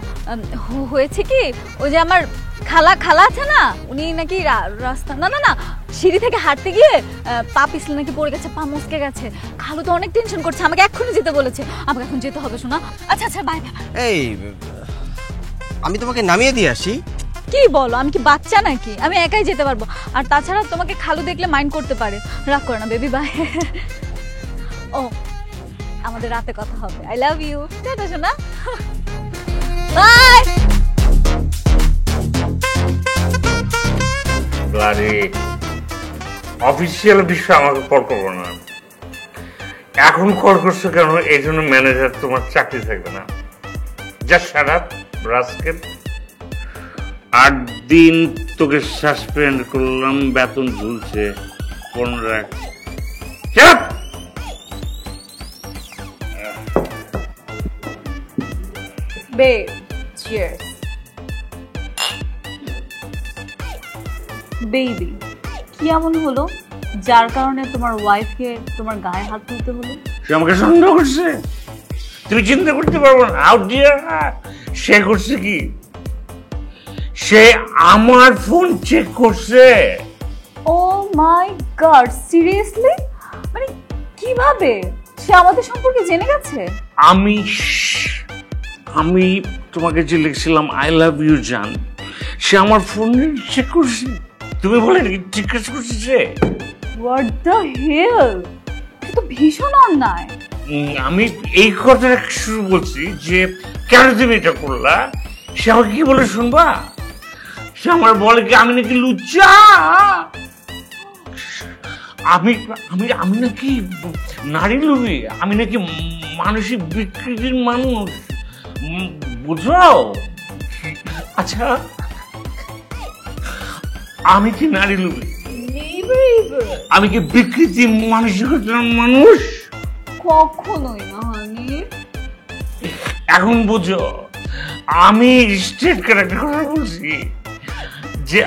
S3: হয়েছে কি, ওই যে আমার খালা খালা আছে না, উনি নাকি রাস্তা না না না সিঁড়ি থেকে হাঁটতে গিয়ে পা পিছলে নাকি পড়ে গেছে, পা মচকে গেছে। খালু তো অনেক টেনশন করছে, আমাকে এক্ষুনি যেতে বলেছে। আমাকে এখন যেতে হবে শোনা। আচ্ছা আচ্ছা, বাই বাই।
S4: এই আমি তোমাকে নামিয়ে দিয়ে আসি।
S3: কি বলো, আমি কি বাচ্চা নাকি? আমি একাই যেতে পারবো। আর তাছাড়া তোমাকে খালু দেখলে মাইন্ড করতে পারে। রাগ করো না বেবি, বাই। ও, আমাদের রাতে কথা হবে। I love you. টাটা শোনা, বাই।
S5: অফিসিয়াল বিষয় আমাকে কল করবো না। এখন কল করছো কেন? এই জন্য ম্যানেজার তোমার চাকরি থাকবে না। Just shut up rascal. 8 দিন তোকে সাসপেন্ড করলাম, বেতন ঝুলছে, ফোন রাখ।
S3: Babe, cheers. Baby, কি এমন হলো যার কারণে তোমার ওয়াইফকে তোমার গায়ে হাত তুলতে হলো?
S5: সে আমাকে সন্দেহ করছে, তুমি চিন্তা করতে পারবো না। আউট ডিয়ার, সে করছে কি? সে আমার ফোন চেক করছে।
S3: ও মাই গড, সিরিয়াসলি? মানে কিভাবে? সে আমাদের সম্পর্কে জেনে গেছে?
S5: আমি তোমাকে যে লিখছিলাম আই লাভ ইউ জান, সে আমার ফোন চেক করছে। তুমি বলে ঠিক কাজ করছে সে।
S3: হোয়াট দ্য হেল, এটা তো ভীষণ অন্যায়।
S5: আমি এই কথাটা শুরু বলছি যে কেন তুমি এটা করলা। সে আমাকে কি বলে শুনবা? সে আমার বলে কি আমি নাকি লুচ্চা, আমি আমি আমি নাকি নারী লোভী, আমি নাকি মানসিক বিকৃতির মানুষ, বুঝো? আচ্ছা, আমি কি নারী লোভী? আমি কি বিকৃতি মানসিকতার মানুষ?
S3: কখনোই না হানি।
S5: এখন বুঝো, আমি স্ট্রেট করে একটা কথা বলছি যে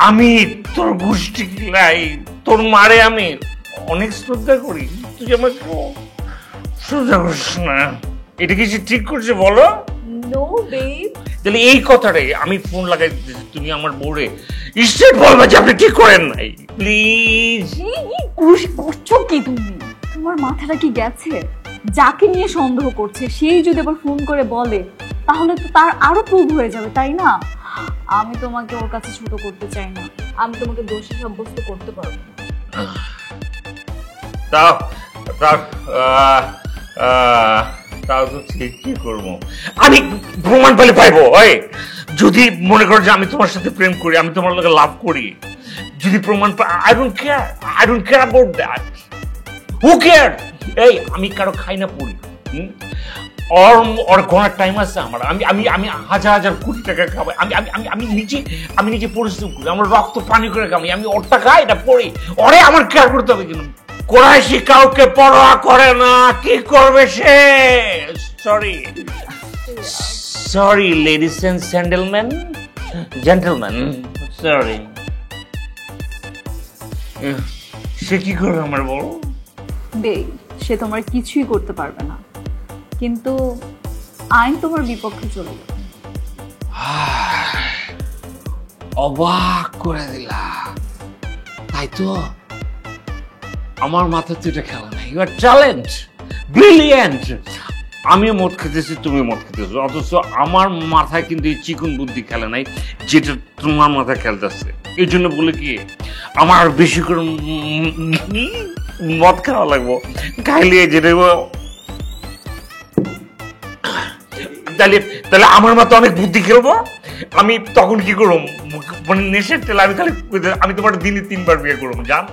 S5: আমি তোর গোষ্ঠী কিলাই, তোর মারে আমি অনেক শ্রদ্ধা করি, তুই আমাকে শ্রদ্ধা করিস না। এটা কিছু ঠিক করছে বলো?
S3: No babe.
S5: তাহলে এই কথাটাই আমি ফোন লাগাই, তুমি আমার বোর্ডে স্ট্রেট বলবা যে আপনি ঠিক করেন নাই, প্লিজ।
S3: করছো কি তুমি? তোমার মাথাটা কি গেছে? যাকে নিয়ে সন্দেহ করছে সেই যদি আবার ফোন করে বলে তাহলে তো তার আরো প্রুভ হয়ে যাবে, তাই না? আমি তোমাকে ওর কাছে ছোট করতে চাই না, আমি তোমাকে দোষী সাব্যস্ত করতে পারবো।
S5: তাও তাও তাও তো ঠিক, কি করবো? আমি প্রমাণ পেলে পাইবো। যদি মনে করো যে আমি তোমার সাথে প্রেম করি, আমি তোমার লোকে লাভ করি, যদি প্রমাণ পাই, I don't care about that. Who care? এই আমি কারো খাই না পড়ি, ওর ঘোরার টাইম আছে আমার। আমি আমি আমি হাজার হাজার কোটি টাকা খাবো, আমি আমি আমি আমি নিজে পরিশ্রম করি, আমার রক্ত পানি করে খাবি, আমি ওর টাকা এটা পড়ি, ওরে আমার কেয়ার করতে হবে। কিন্তু কোরাইশি কাউকে পরোয়া করে না, কি করবে সে? Sorry ladies and gentleman, sorry. সে কি করবে আমার বল?
S3: বেব, সে তোমার কিছুই করতে পারবে না, কিন্তু আইন তোমার বিপক্ষে চলে যাবে।
S5: অবাক করে দিলা, তাই তো? আমার মাথায় তো এটা খেলা নাই। You are talent, brilliant. আমিও মদ খেতেছি, তুমিও মদ খেতেছো, অথচ আমার মাথায় কিন্তু এই চিকন বুদ্ধি খেলে নাই যেটা তোমার মাথায় খেলতেছে। এই জন্য বলে কি আমার আর বেশি করে মদ খাওয়া লাগবো, খাইলে যেটা তাহলে তাহলে আমার মাথায় অনেক বুদ্ধি খেলবো। আমি তখন কি করবো, মানে নেশার তেলে আমি খালি আমি তোমার দিনে 3 বার বিয়ে করবো, জান।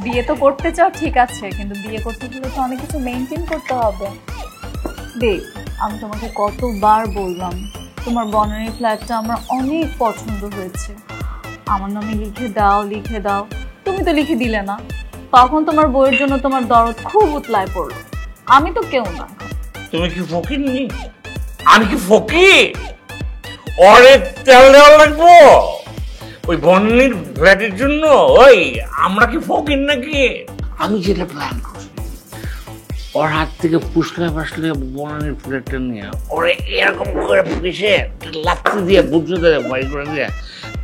S3: বিয়ে তো করতে চাও ঠিক আছে, কিন্তু বিয়ে করতে গেলে তো অনেক কিছু মেনটেন করতে হবে। দেখ, আমি তোমাকে কতবার বললাম তোমার বনানীর ফ্ল্যাটটা আমার অনেক পছন্দ হয়েছে, আমার নামে লিখে দাও লিখে দাও, তুমি তো লিখে দিলে না। তখন তোমার বইয়ের জন্য তোমার দরদ খুব উতলায় পড়লো। আমি তো কেউ না।
S5: তুমি কি ফকির নি? আমি কি ফকির? অরে তেল দেওয়া লাগবো ওই বনানীর ফ্ল্যাটের জন্য? ওই আমরা কি ফকির নাকি? আমি যেটা প্ল্যান করছি, ওর হাত থেকে ফুসলে ফাসলে বনানীর ফ্ল্যাটটা নিয়ে ওরে এরকম করে পুলিশে লাফতে দিয়ে বুঝতে দেয়, বাড়ি করে দিয়ে,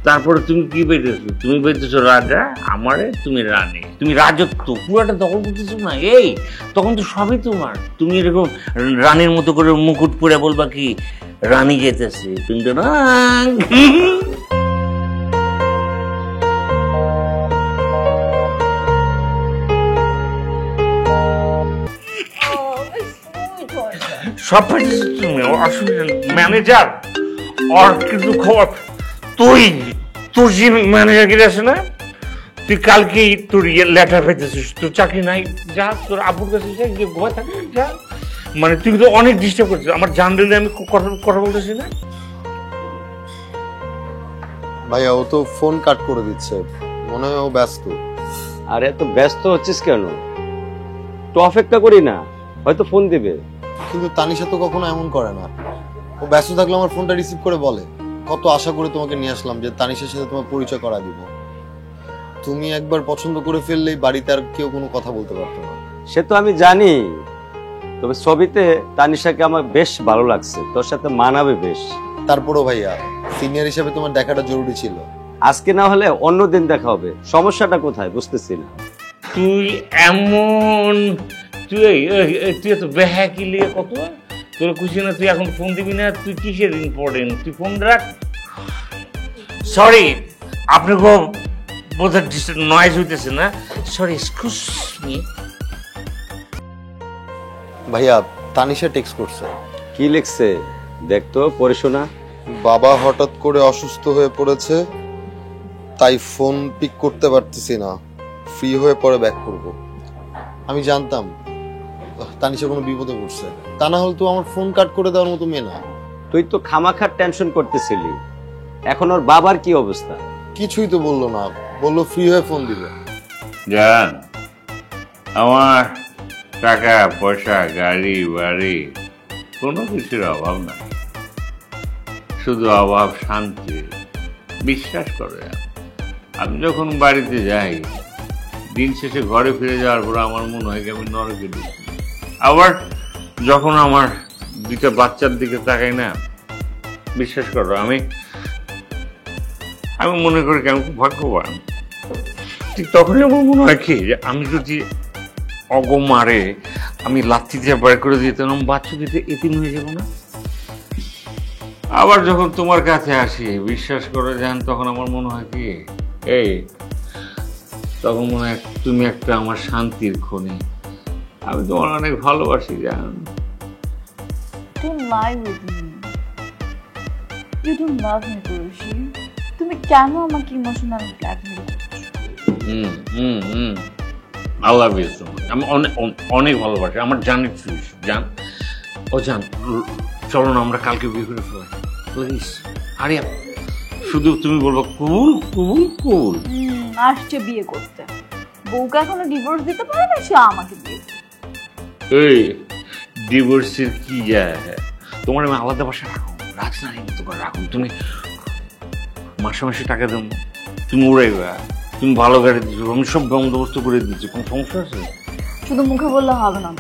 S5: তারপরে তুমি কি পেতেছো? তুমি পেতেছো রাজা, আমারে তুমি রানী, তুমি রাজত্ব পুরোটা দখল করতেছো না। এই তখন তো সবই তোমার। তুমি এরকম রানীর মতো করে মুকুট পরে বলবা কি রানী যেতেছে, কিন্তু না। সব পেয়েছিস তুমি, অসুবিধা নেই। ম্যানেজার আর কিন্তু খবর, তোর যে ম্যানেজার গিয়ে আছে না, তুই কালকেই তোর লেটার পেতেছিস, তোর চাকরি নাই, যা তোর আব্বুর কাছে যা, গিয়ে ঘুমায় থাকি যা। মানে তুই কিন্তু অনেক ডিস্টার্ব করছিস আমার জানলে, আমি কথা বলতেছি না।
S6: ভাইয়া ও তো ফোন কাট করে দিচ্ছে, মনে হয় ও ব্যস্ত।
S1: আর এত ব্যস্ত হচ্ছিস কেন? তো অপেক্ষা করি না, হয়তো ফোন দিবে।
S6: কিন্তু তানিশা তো কখনো এমন করে না, ও ব্যস্ত থাকলে আমার ফোনটা রিসিভ করে বলে। কত আশা করে তোমাকে নিয়ে আসলাম যে তানিশার সাথে তোমার পরিচয় করা দিব। তুমি একবার পছন্দ করে ফেললেই বাড়িতে আর কেউ কোনো কথা বলতে পারতো না।
S1: সে তো আমি জানি, তবে ছবিতে তানিশাকে আমার বেশ ভালো লাগছে, তোর সাথে মানাবে বেশ।
S6: তারপরও ভাইয়া সিনিয়র হিসেবে তোমার দেখাটা জরুরি ছিল।
S1: আজকে না হলে অন্য দিন দেখা হবে, সমস্যাটা কোথায় বুঝতেছি না।
S5: তুই এমন তুই তো বেহাকি লিয়ে কত তোর খুশি না, তুই এখন ফোন দিবি না? তুই কিসের ইম্পর্টেন্ট? তুই ফোন রাখ। সরি, আপনাকে বোধহয় নয়েজ হইতেছে না, সরি, এক্সকিউজ মি।
S6: ভাইয়া তানিশা টেক্সট করছে।
S1: কি লিখছে দেখতো, পড়ে শোনা।
S6: বাবা হঠাৎ করে অসুস্থ হয়ে পড়েছে, তাই ফোন পিক করতে পারতেছি না, ফ্রি হয়ে পরে ব্যাক করব। আমি জানতাম তানিশা কোনো বিপদে পড়ছে, তা না হলে তো আমার ফোন কাট করে দেওয়ার মতো মেয়ে না।
S1: তুই তো খামাখার টেনশন করতেছিলি, এখন ওর বাবার কি অবস্থা?
S6: কিছুই তো বললো না, বললো ফ্রি হয়ে ফোন দিবে।
S5: জান, আমার টাকা পয়সা গাড়ি বাড়ি কোনো কিছুর অভাব নাই, শুধু অভাব শান্তি। বিশ্বাস করে, আমি যখন বাড়িতে যাই দিন শেষে ঘরে ফিরে যাওয়ার পর আমার মনে হয় আমি নরকে ঢুকি। আবার যখন আমার 2টা বাচ্চার দিকে তাকাই না, বিশ্বাস করো আমি মনে করি আমি খুব ভাগ্যবান। ঠিক তখনই আমার মনে হয় কি যে আমি যদি অগমারে আমি লাথি দিয়ে বের করে দিতাম, বাচ্চা দিতে এতিম হয়ে যাবো না। আবার যখন তোমার কাছে আসি, বিশ্বাস করে যান, তখন আমার মনে হয় কি এই তখন মনে হয় তুমি একটা আমার শান্তির খনি। আমি তোমার অনেক ভালোবাসি জান।
S3: Don't lie with me. You don't love me, Kurushi. তুমি কেন আমাকে ইমোশনাল ব্ল্যাকমেল করছো?
S5: I love you so much. আমি অনেক ভালোবাসি, আমার জানের জান। ও জান, চলো না আমরা কালকে বিয়ে করে ফেলাই প্লিজ। আরে শুধু তুমি বলবো কুল কুল কুল।
S3: আসছে বিয়ে করতে, বউকে এখনো ডিভোর্স দিতে পারে না, সে আমাকে বিয়ে করবে।
S5: এই ডিভোর্সের কি যায়, তোমার আমি আলাদা বাসা রাখো, রাজনারীর মতো করে রাখো। তুমি মাসে মাসে টাকা দেবো, তুমি উড়াইবা, তুমি ভালো গাড়ি দিচ্ছ, আমি সব বন্দোবস্ত করে দিচ্ছি, কোনো সমস্যা আছে?
S3: শুধু মুখে বললে হবে না,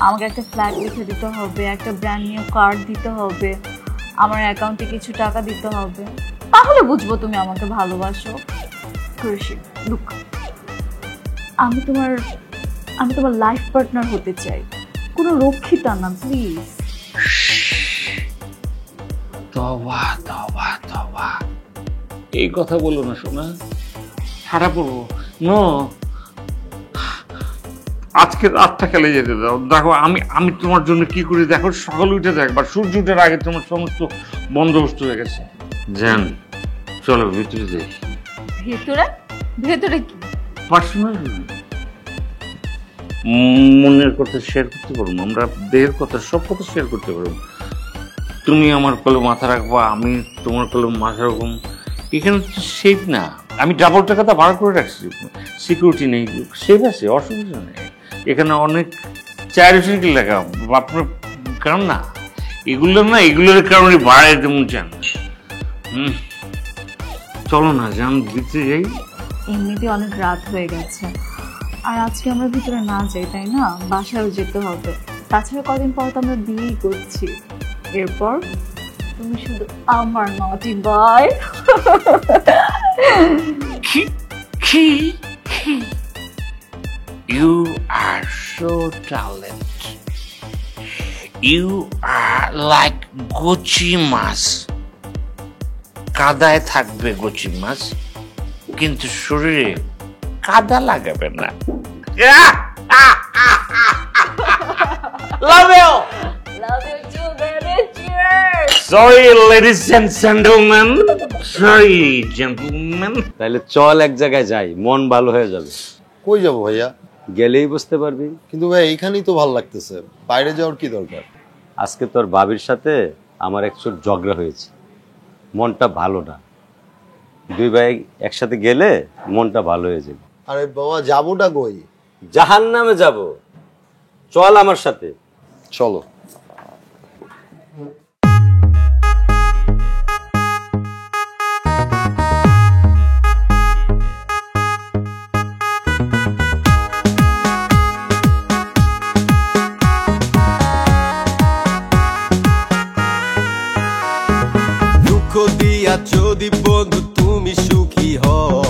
S3: আমাকে একটা ফ্ল্যাট লিখে দিতে হবে, একটা ব্র্যান্ড নিউ কার্ড দিতে হবে, আমার অ্যাকাউন্টে কিছু টাকা দিতে হবে, তাহলে বুঝবো তুমি আমাকে ভালোবাসো। খুশি লুক, আমি তোমার লাইফ পার্টনার হতে চাই, কোনো রক্ষিতা না, প্লিজ।
S5: তবা তবা তবা, এই কথা বলো না সোনা, ছাড়া পড়বো। নো, আজকে রাতটা খেলে যেতে দাও। দেখো আমি তোমার জন্য কি করি দেখো, সকাল উঠে দেখবার সূর্য উঠার আগে তোমার সমস্ত বন্দোবস্ত হয়ে গেছে। জান, চলো ভিতরে যাই।
S3: ভেতরে? ভেতরে কি?
S5: পার্সোনাল মনের কথা শেয়ার করতে পারবো, আমরা দেহের কথা, সব কথা শেয়ার করতে পারবো। তুমি আমার কোলে মাথা রাখবা, আমি তোমার কোলে মাথা রাখবো। এখানে তো সেফ না, আমি ডাবল টাকাটা ভাড়া করে রাখছি, সিকিউরিটি নেই, সেফ আছে, অসুবিধা নেই। এখানে অনেক চারিটি লেখা আপনার কারণ না, এগুলোর কারণে ভাড়া দিতে মন চান। চলো না যান, ভিতরে যাই।
S3: এমনিতে অনেক রাত হয়ে গেছে, আর আজকে আমরা ভিতরে না যাই, তাই না? বাসায়ও যেতে হবে। তাছাড়া কদিন পর তো আমরা বিয়েই করছি, এরপর তুমি শুধু আমার naughty boy.
S5: You are so talented. You are like গুচি মাছ। কাদায় থাকবে গুচি মাছ, কিন্তু শরীরে কাদা লাগাবে না। Love you.
S3: Love you too, baby. Cheers.
S5: Sorry, ladies and gentlemen. Sorry, gentlemen.
S1: তাহলে চল এক জায়গায় যাই, মন ভালো হয়ে যাবে।
S2: কই যাবো ভাইয়া?
S1: গেলেই বুঝতে পারবি।
S2: কিন্তু ভাই এইখানেই তো ভালো লাগতেছে, বাইরে যাওয়ার কি দরকার?
S1: আজকে তোর ভাবির সাথে আমার একটু ঝগড়া হয়েছে, মনটা ভালো না। দুই ভাই একসাথে গেলে মনটা ভালো হয়ে যাবে।
S2: আরে বাবা, যাবোটা কই?
S1: জাহান্নামে যাব, চল আমার সাথে।
S2: চলো।
S7: যদি বন্ধু তুমি সুখী হও,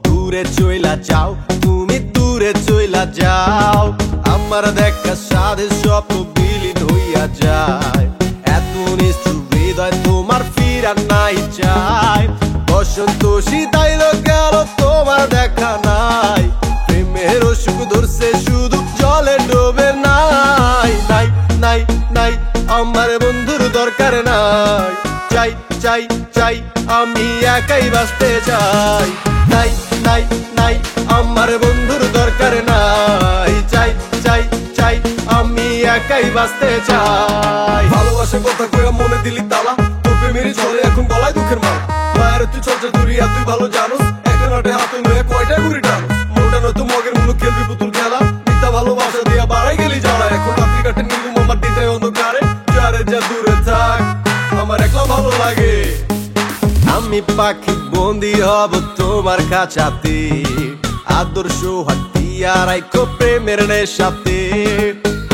S7: দূরে চইলা যাও, তুমি দূরে চইলা যাও। আমার দেখা সাধে স্বপ্ন বিলীন হইয়া যায়, এত নিষ্ঠুর হৃদয় তোমার ফিরা নাই চাই। বসন্ত শীতাইল গেল, তোমার দেখা নাই, প্রেমের অসুখ ধরছে শুধু জলে ডোবে নাই। নাই নাই নাই, আমার বন্ধুর দরকার নাই, চাই চাই চাই আমি একাই বাঁচতে চাই। নাই নাই নাই, আমার বন্ধুর দরকার নাই, চাই চাই চাই আমি একাই বাঁচতে চাই। ভালোবাসা কথা কইয়া মনে দিলি তালা, তোর প্রেমের ঝড়ে এখন গলায় দুঃখের মালা। মায়ের তুই চর্চা দুরিয়া তুই ভালো জানোস, একটা নাটে হাতে মেয়ে কয়টা ঘুরি টানোস। মোটানো তো মগের মূল খেলবি পুতুল খেলা, মিথ্যা ভালোবাসা দিয়া বাড়াই গেলি জ্বালা। এখন রাত্রি কাটে নির্মম আমার দিনটাই অন্ধকারে, যারে যা দূরে থাক আমার একলা ভালো লাগে। আমি পাখি বন্দি হব তোমার কাছাতে, আদর্শ হাতিয়া রাইখো প্রেমের নেশাতে।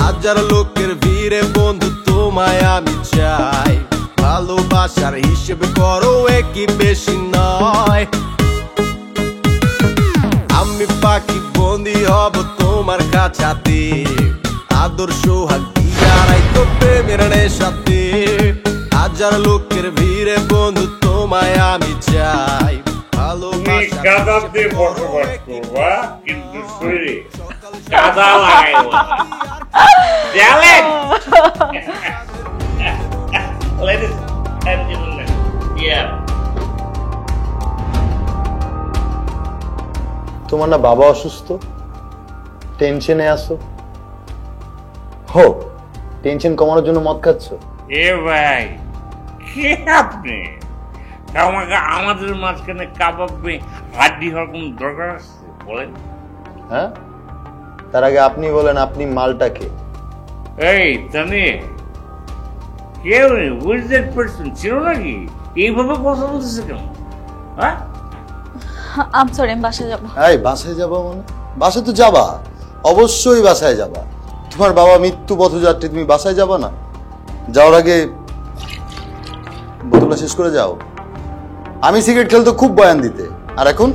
S7: হাজার লোকের ভিড়ে বন্ধু তোমায় আমি চাই, ভালোবাসার হিসেব করো একই বেশি নয়। আমি পাখি বন্দি হব তোমার কাছাতে, আদর্শ হাতিয়া রাইখো প্রেমের নেশাতে। হাজার লোকের ভিড়ে বন্ধু তোমায় আমি চাই, ভালোবাসা
S5: কাদাতে বসবাস করবা, কিন্তু শরীরে কাদা লাগাইবা। Talent. Ladies and gentlemen, yeah.
S2: তোমার না বাবা অসুস্থ, টেনশনে আছো? হো, টেনশন কমানোর জন্য মদ খাচ্ছ?
S5: এ ভাই, কে আপনি? আমাদের মাঝখানে কাবাবে হাড্ডি হওয়ার কোন দরকার আছে বলেন?
S2: হ্যাঁ, তার আগে আপনি বলেন আপনি মালটাকে।
S5: এই তানি, কেউ নেই, হুইজ দ্যাট পারসন? ছিল নাকি? এইভাবে কথা বলতেছে কেন? হ্যাঁ,
S3: আম সরি, আমি বাসায় যাবো।
S2: এই বাসায় যাবো মানে? বাসায় তো যাবা, অবশ্যই বাসায় যাবা। তোমার বাবা মৃত্যু পথযাত্রী, তুমি বাসায় যাবা না? যাওয়ার আগে বোতলটা শেষ করে যাও। আমি সিগারেট খেলতে খুব বয়ান দিতে, আর এখন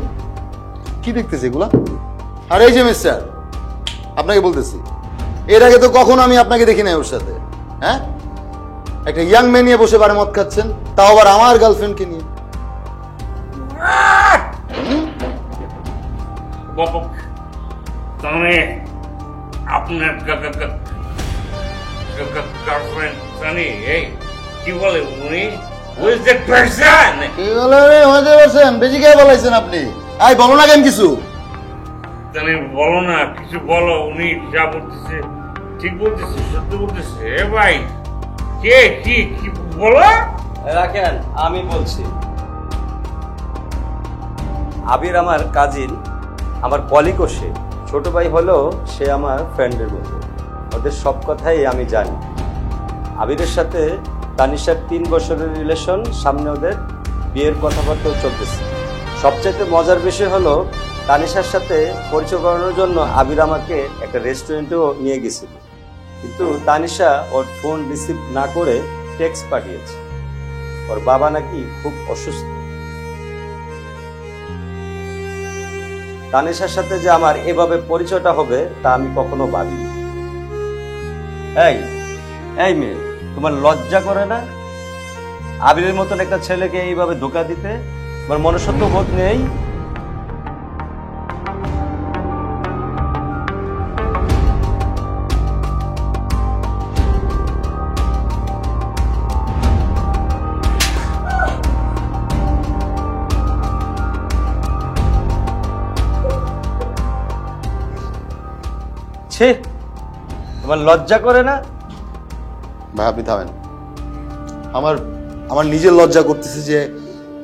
S2: কি দেখতেছি এগুলা? আর এই যে মিস্টার, আপনাকে বলতেছি এর আগে তো কখনো আমি আপনাকে দেখি নাই ওর সাথে। হ্যাঁ, একটা ইয়াং মেয়ে নিয়ে বসে বারে মদ খাচ্ছেন, তাও আবার আমার গার্লফ্রেন্ডকে নিয়ে।
S5: তাহলে আপনার গার্লফ্রেন্ড জানি এই কি বলে উনি ওই যে পারসন
S2: কি বলে রে হতে পারছেন? বেশি কে বলাইছেন আপনি? আই বলো না কেন কিছু?
S5: তাহলে বলো না, কিছু বলো। উনি যা বলতেছে ঠিক বলতেছে, সত্যি বলতেছে। এ ভাই কে কি কি বলো?
S1: রাখেন, আমি বলছি। আবির আমার কাজিন, আমার কলিগও সে। ছোট ভাই হলেও সে আমার ফ্রেন্ডের মতো। ওদের সব কথাই আমি জানি। আবিরের সাথে তানিশার 3 বছরের রিলেশন, সামনে ওদের বিয়ের কথাবার্তাও চলতেছে। সবচেয়ে মজার বিষয় হলো তানিশার সাথে পরিচয় করানোর জন্য আবির আমাকে একটা রেস্টুরেন্টেও নিয়ে গেছিল, কিন্তু তানিশা ওর ফোন রিসিভ না করে টেক্সট পাঠিয়েছে। ওর বাবা নাকি খুব অসুস্থ। তানিশার সাথে যে আমার এভাবে পরিচয়টা হবে তা আমি কখনো ভাবিনি। এই এই মেয়ে, তোমার লজ্জা করে না আবিরের মতন একটা ছেলেকে এইভাবে ধোকা দিতে? তোমার মনুষ্যত্ব বোধ নেই? ছি, তোমার লজ্জা করে না?
S2: ভাই আপনি থামেন। আমার আমার নিজের লজ্জা করতেছে যে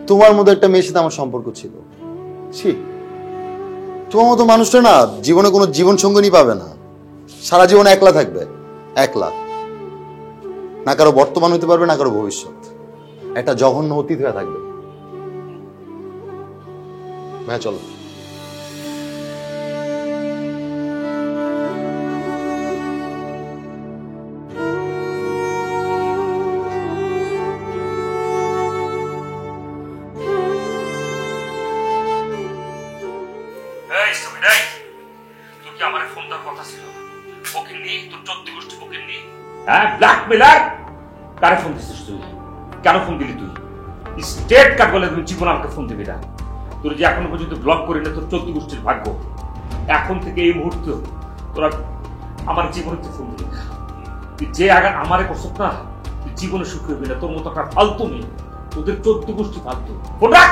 S2: তোমার মতো একটা মেয়ের সাথে আমার সম্পর্ক ছিল। ছি, তোমার মতো মানুষটা না জীবনে কোনো জীবন সঙ্গিনী পাবে না। সারা জীবন একলা থাকবে, একলা। না কারো বর্তমান হতে পারবে, না কারো ভবিষ্যৎ। একটা জঘন্য অতীত হয়ে থাকবে। ভাই চলো।
S5: এই স্টুপিড, এই তুই কি আমার ফোন দেওয়ার কথা ছিল? ফকির নি, তোর 14 গোষ্ঠী ফকির নি। হ্যাঁ, ব্ল্যাকমেলার। কারে ফোন দিছিস তুই? কেন ফোন দিলি তুই? স্টেট কাট বলে তুমি জীবন আমাকে ফোন দিবি না। তোর যে এখনো পর্যন্ত ব্লক করি না, তোর 14 গোষ্ঠীর ভাগ্য। এখন থেকে এই মুহূর্তে তোরা আমার জীবনে ফোন দিবি না। তুই যে আঘাত আমারে করছিস না, তুই জীবনে সুখী হবি না। তোর মতো একটা ফালতু মেয়ে, তোদের 14 গোষ্ঠী ফালতু। ফোনটা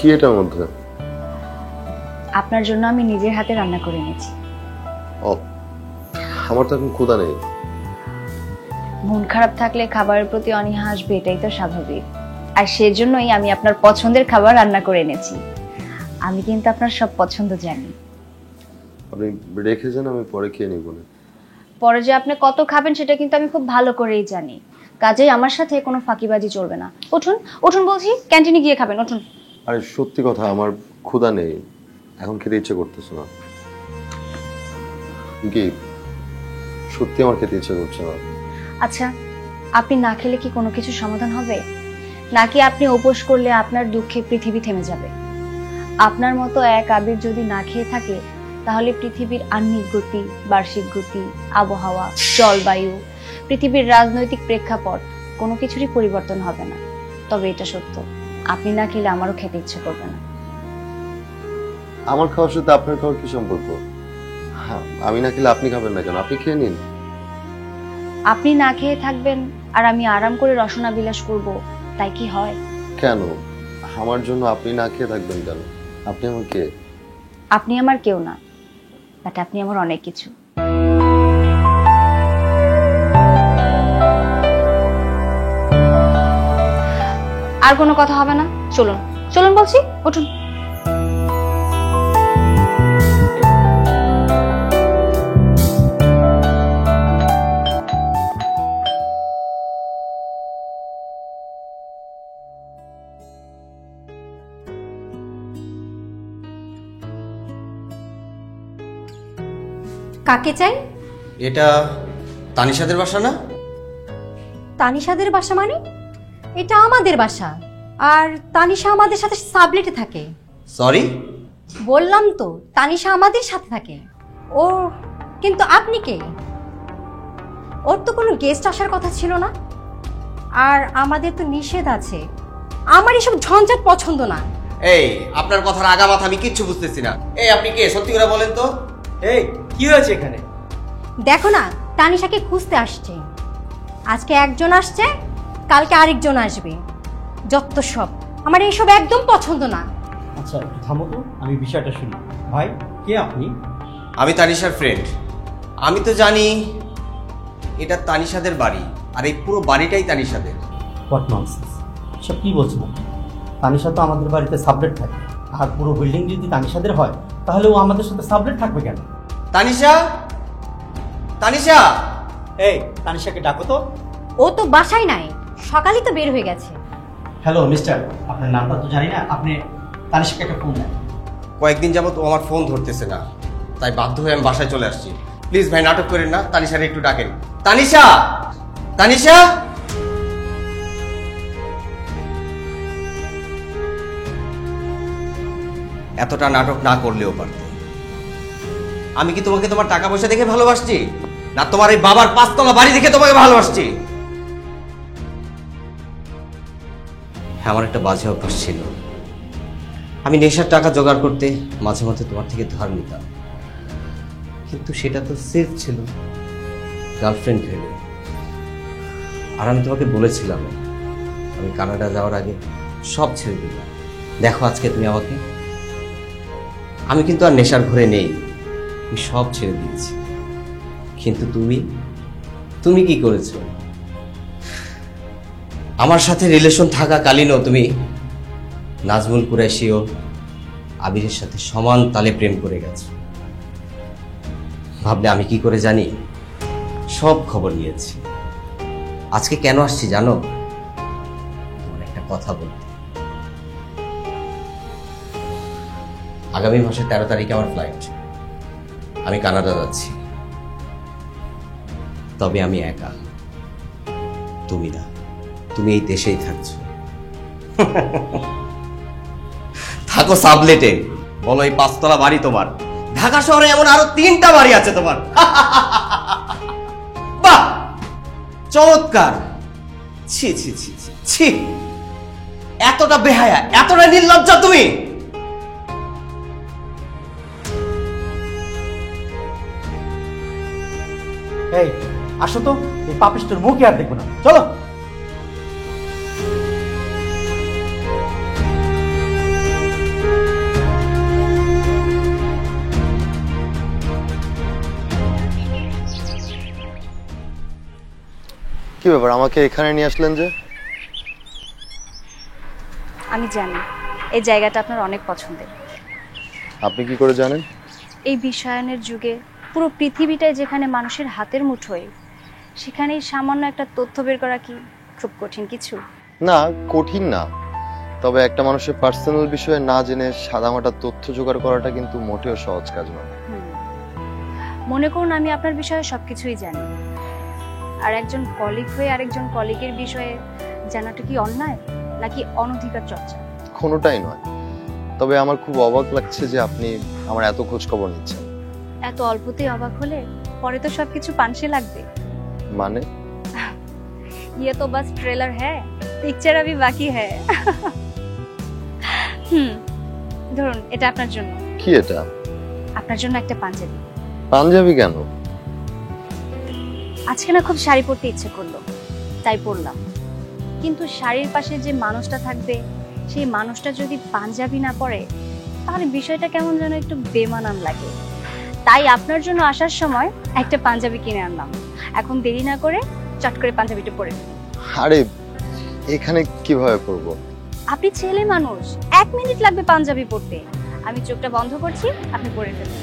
S6: কি এটার মধ্যে?
S3: আপনার জন্য আমি নিজের হাতে রান্না করে এনেছি।
S6: ও, আমার তো এখন ক্ষুধা নেই।
S3: মন খারাপ থাকলে খাবারের প্রতি অনীহা আসবে, এটাই তো স্বাভাবিক। আর সেজন্যই আমি আপনার পছন্দের খাবার রান্না করে এনেছি। আমি কিন্তু আপনার সব পছন্দ জানি।
S6: আপনি রেখে যান, আমি পরে খেয়ে নিব না।
S3: পরে যে আপনি কত খাবেন সেটা কিন্তু আমি খুব ভালো করেই জানি। কাজেই আমার সাথে কোনো ফাঁকিবাজি চলবে না। উঠুন উঠুন বলছি, ক্যান্টিনে গিয়ে খাবেন, উঠুন।
S6: আরে সত্যি কথা, আমার ক্ষুধা নেই, এখন খেতে ইচ্ছে করতেছে না। কি সত্যি আমার খেতে ইচ্ছে করছে না।
S3: আচ্ছা, আপনি না খেলে কি কোনো কিছু সমাধান হবে, নাকি আপনি উপোস করলে আপনার দুঃখে পৃথিবী থেমে যাবে? আপনার মতো এক আবির যদি না খেয়ে থাকে, তাহলে পৃথিবীর আহ্নিক গতি, বার্ষিক গতি, আবহাওয়া, জলবায়ু, পৃথিবীর রাজনৈতিক প্রেক্ষাপট কোনো কিছুরই পরিবর্তন হবে না। তবে এটা সত্য, আপনি না খেলে আমারও খেতে ইচ্ছে করবে না।
S6: আমার খাওয়ার সাথে আপনার খাওয়ার কি সম্পর্ক? হ্যাঁ, আমি না খেলে আপনি খাবেন না কেন? আপনি খেয়ে নিন।
S3: আপনি না খেয়ে থাকবেন আর আমি আরাম করে রসনা বিলাস করব, তাই কি হয়?
S6: কেন আমার জন্য আপনি না খেয়ে থাকবেন কেন? আপনি আমার কে?
S3: আপনি আমার কেউ না, বাট আপনি আমার অনেক কিছু। আর কোনো কথা হবে না, চলুন চলুন বলছি, উঠুন।
S8: কাকে চাই?
S4: এটা তানিশাদের বাসা না?
S8: তানিশাদের বাসা মানে? এটা আমাদের বাসা, আর তানিশা আমাদের সাথে সাবলেটে থাকে।
S4: সরি,
S8: বললাম তো তানিশা আমাদের সাথে থাকে। ও কিন্তু আপনি কে? ওর তো কোনো গেস্ট আসার কথা ছিল না। আর আমাদের তো নিষেধ আছে। আমার এসব ঝঞ্ঝাট পছন্দ না।
S4: এই আপনার কথার আগা মাথা আমি কিচ্ছু বুঝতেছি না। এই আপনি কে, সত্যি করে বলেন তো।
S9: এই কি হয়েছে এখানে?
S8: দেখো না, তানিশাকে খুঁজতে আসছে। আজকে একজন আসছে, কালকে আরেকজন আসবে। যত সব, আমার এইসব একদম পছন্দ না।
S9: আচ্ছা একটু থামো তো, আমি বিষয়টা শুনি। ভাই, কে আপনি?
S4: আমি তানিশার ফ্রেন্ড। আমি তো জানি এটা তানিশাদের বাড়ি, আর এই পুরো বাড়িটাই তানিশাদের।
S9: হোয়াট ননসেন্স, সব কি বলছেন আপনি? তানিশা তো আমাদের বাড়িতে সাবলেট থাকে, আর পুরো বিল্ডিং যদি তানিশাদের হয় তাহলে ও আমাদের সাথে সাবলেট থাকবে কেন?
S4: তানিশা, তানিশা!
S9: এই তানিশাকে ডাকো তো।
S8: ও তো বাসায় নাই, সকালেই তো বের হয়ে গেছে।
S9: হ্যালো মিস্টার, আপনার নামটা তো জানি না, আপনি তানিশাকে একটা ফোন দেন।
S4: কয়েকদিন যাবত ও আমার ফোন ধরতেছে না, তাই বাধ্য হয়ে আমি বাসায় চলে আসছি। প্লিজ ভাই, নাটক করেন না, তানিশারে একটু ডাকেন। তানিশা, তানিশা! এতটা নাটক না করলেও পারত। আমি কি তোমাকে তোমার টাকা পয়সা দেখে ভালোবাসছি, না তোমার এই বাবার 5 তলা বাড়ি দেখে তোমাকে ভালোবাসছি? আমার একটা বাজে অভ্যাস ছিল, আমি নেশার টাকা জোগাড় করতে মাঝে মাঝে তোমার থেকে ধার নিতাম, কিন্তু সেটা তো সেফ ছিল, গার্লফ্রেন্ড ভেবে। আর আমি তোমাকে বলেছিলাম আমি কানাডা যাওয়ার আগে সব ছেড়ে দিব। দেখো আজকে তুমি আমাকে। আমি কিন্তু আর নেশার ঘরে নেই, আমি সব ছেড়ে দিয়েছি। কিন্তু তুমি কি করেছো? আমার সাথে রিলেশন থাকাকালীনও তুমি নাজমুল কুরাইশিও আবিরের সাথে সমান তালে প্রেম করে গেছো। ভাবলে আমি কি করে জানি? সব খবর নিয়েছি। আজকে কেন আসছি জানো? তোমার একটা কথা বলতে। আগামী মাসের 13 তারিখে আমার ফ্লাইট, আমি কানাডা যাচ্ছি। তবে আমি একা, তুমি না, তুমি এই দেশেই থাকছো। থাকো সাবলেটে, বলো এই 5 তলা বাড়ি তোমার। ঢাকা শহরে এমন আরো 3টা বাড়ি আছে তোমার। বাহ, চমৎকার! ছি ছি ছি ছি ছি, এতটা বেহায়া, এতটা নির্লজ্জা তুমি!
S9: এই আসো তো, এই পাপিষ্টের মুখে আর দেখবো না, চলো।
S6: কি ব্যাপার, আমাকে এখানে নিয়ে আসলেন যে?
S10: আমি জানি এই জায়গাটা আপনার অনেক পছন্দের।
S6: আপনি কি করে জানেন?
S10: এই বিশ্বায়নের যুগে পুরো পৃথিবীটাই যেখানে মানুষের হাতের মুঠোয়, সেখানে সামান্য একটা তথ্য বের করা কি খুব কঠিন কিছু?
S6: না, কঠিন না, তবে একটা মানুষের পার্সোনাল বিষয়ে না জেনে সাদামাটা তথ্য জোগাড় করাটা কিন্তু মোটেও সহজ কাজ নয়।
S10: মনে করুন আমি আপনার বিষয়ে সবকিছুই জানি, আর একজন কলিগ হয়ে আরেকজন কলিগের বিষয়ে জানাটা কি অন্যায় নাকি অনধিকার চর্চা?
S6: কোনোটাই নয়, তবে আমার খুব অবাক লাগছে যে আপনি আমার এত খোঁজ খবর নিচ্ছেন।
S10: এত অল্পতেই অবাক হলে পরে তো সবকিছু পানসে লাগবে।
S6: মানে?
S10: ये तो बस ट्रेलर है, पिक्चर अभी बाकी है। ধরুন এটা আপনার জন্য।
S6: কি এটা?
S10: আপনার জন্য একটা পাঞ্জাবি।
S6: পাঞ্জাবি কেন?
S10: আজকে না খুব শাড়ি পরতে ইচ্ছে করলো, তাই পরলাম। কিন্তু শাড়ির পাশে যে মানুষটা থাকবে, সেই মানুষটা যদি পাঞ্জাবি না পরে, তাহলে বিষয়টা কেমন যেন একটু বেমানান লাগে। তাই আপনার জন্য আসার সময় একটা পাঞ্জাবি কিনে আনলাম। এখন দেরি না করে চট করে পাঞ্জাবিটা পরে ফেলুন।
S6: আরে এখানে কিভাবে পরব?
S10: আপনি ছেলে মানুষ, 1 মিনিট লাগবে পাঞ্জাবি পরতে। আমি চোখটা বন্ধ করছি, আপনি পরে ফেলুন।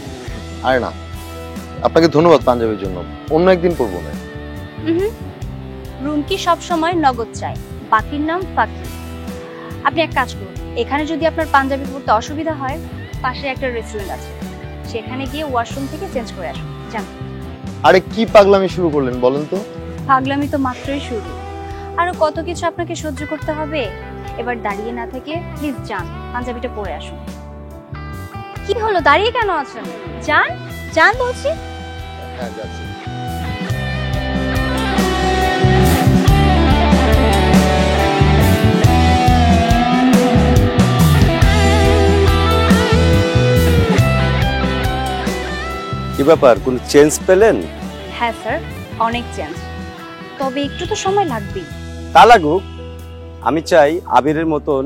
S6: আরে না, আপনাকে ধন্যবাদ পাঞ্জাবির জন্য, অন্য একদিন পরবো না।
S10: রুমকি সব সময় নগদ চাই, বাকির নাম ফাঁকি। আপনি এক কাজ করুন, এখানে যদি আপনার পাঞ্জাবি পরতে অসুবিধা হয়, পাশে একটা রেস্টুরেন্ট আছে, সেখানে গিয়ে ওয়াশরুম থেকে চেঞ্জ করে আসুন। যান।
S6: আরে কি পাগলামি শুরু করলেন বলেন তো?
S10: পাগলামি তো মাত্রই শুরু, আরো কত কিছু আপনাকে সহ্য করতে হবে। এবার দাঁড়িয়ে না থেকে প্লিজ যান, পাঞ্জাবিটা পরে আসুন। কি হলো, দাঁড়িয়ে কেন আছেন? যান যান বলছি।
S6: হ্যাঁ যাচ্ছি।
S1: কি ব্যাপার, কোন চেঞ্জ পেলেন?
S10: হ্যাঁ স্যার, অনেক চেঞ্জ, তবে একটু তো সময় লাগবেই।
S1: তা লাগুক, আমি চাই আবিরের মতন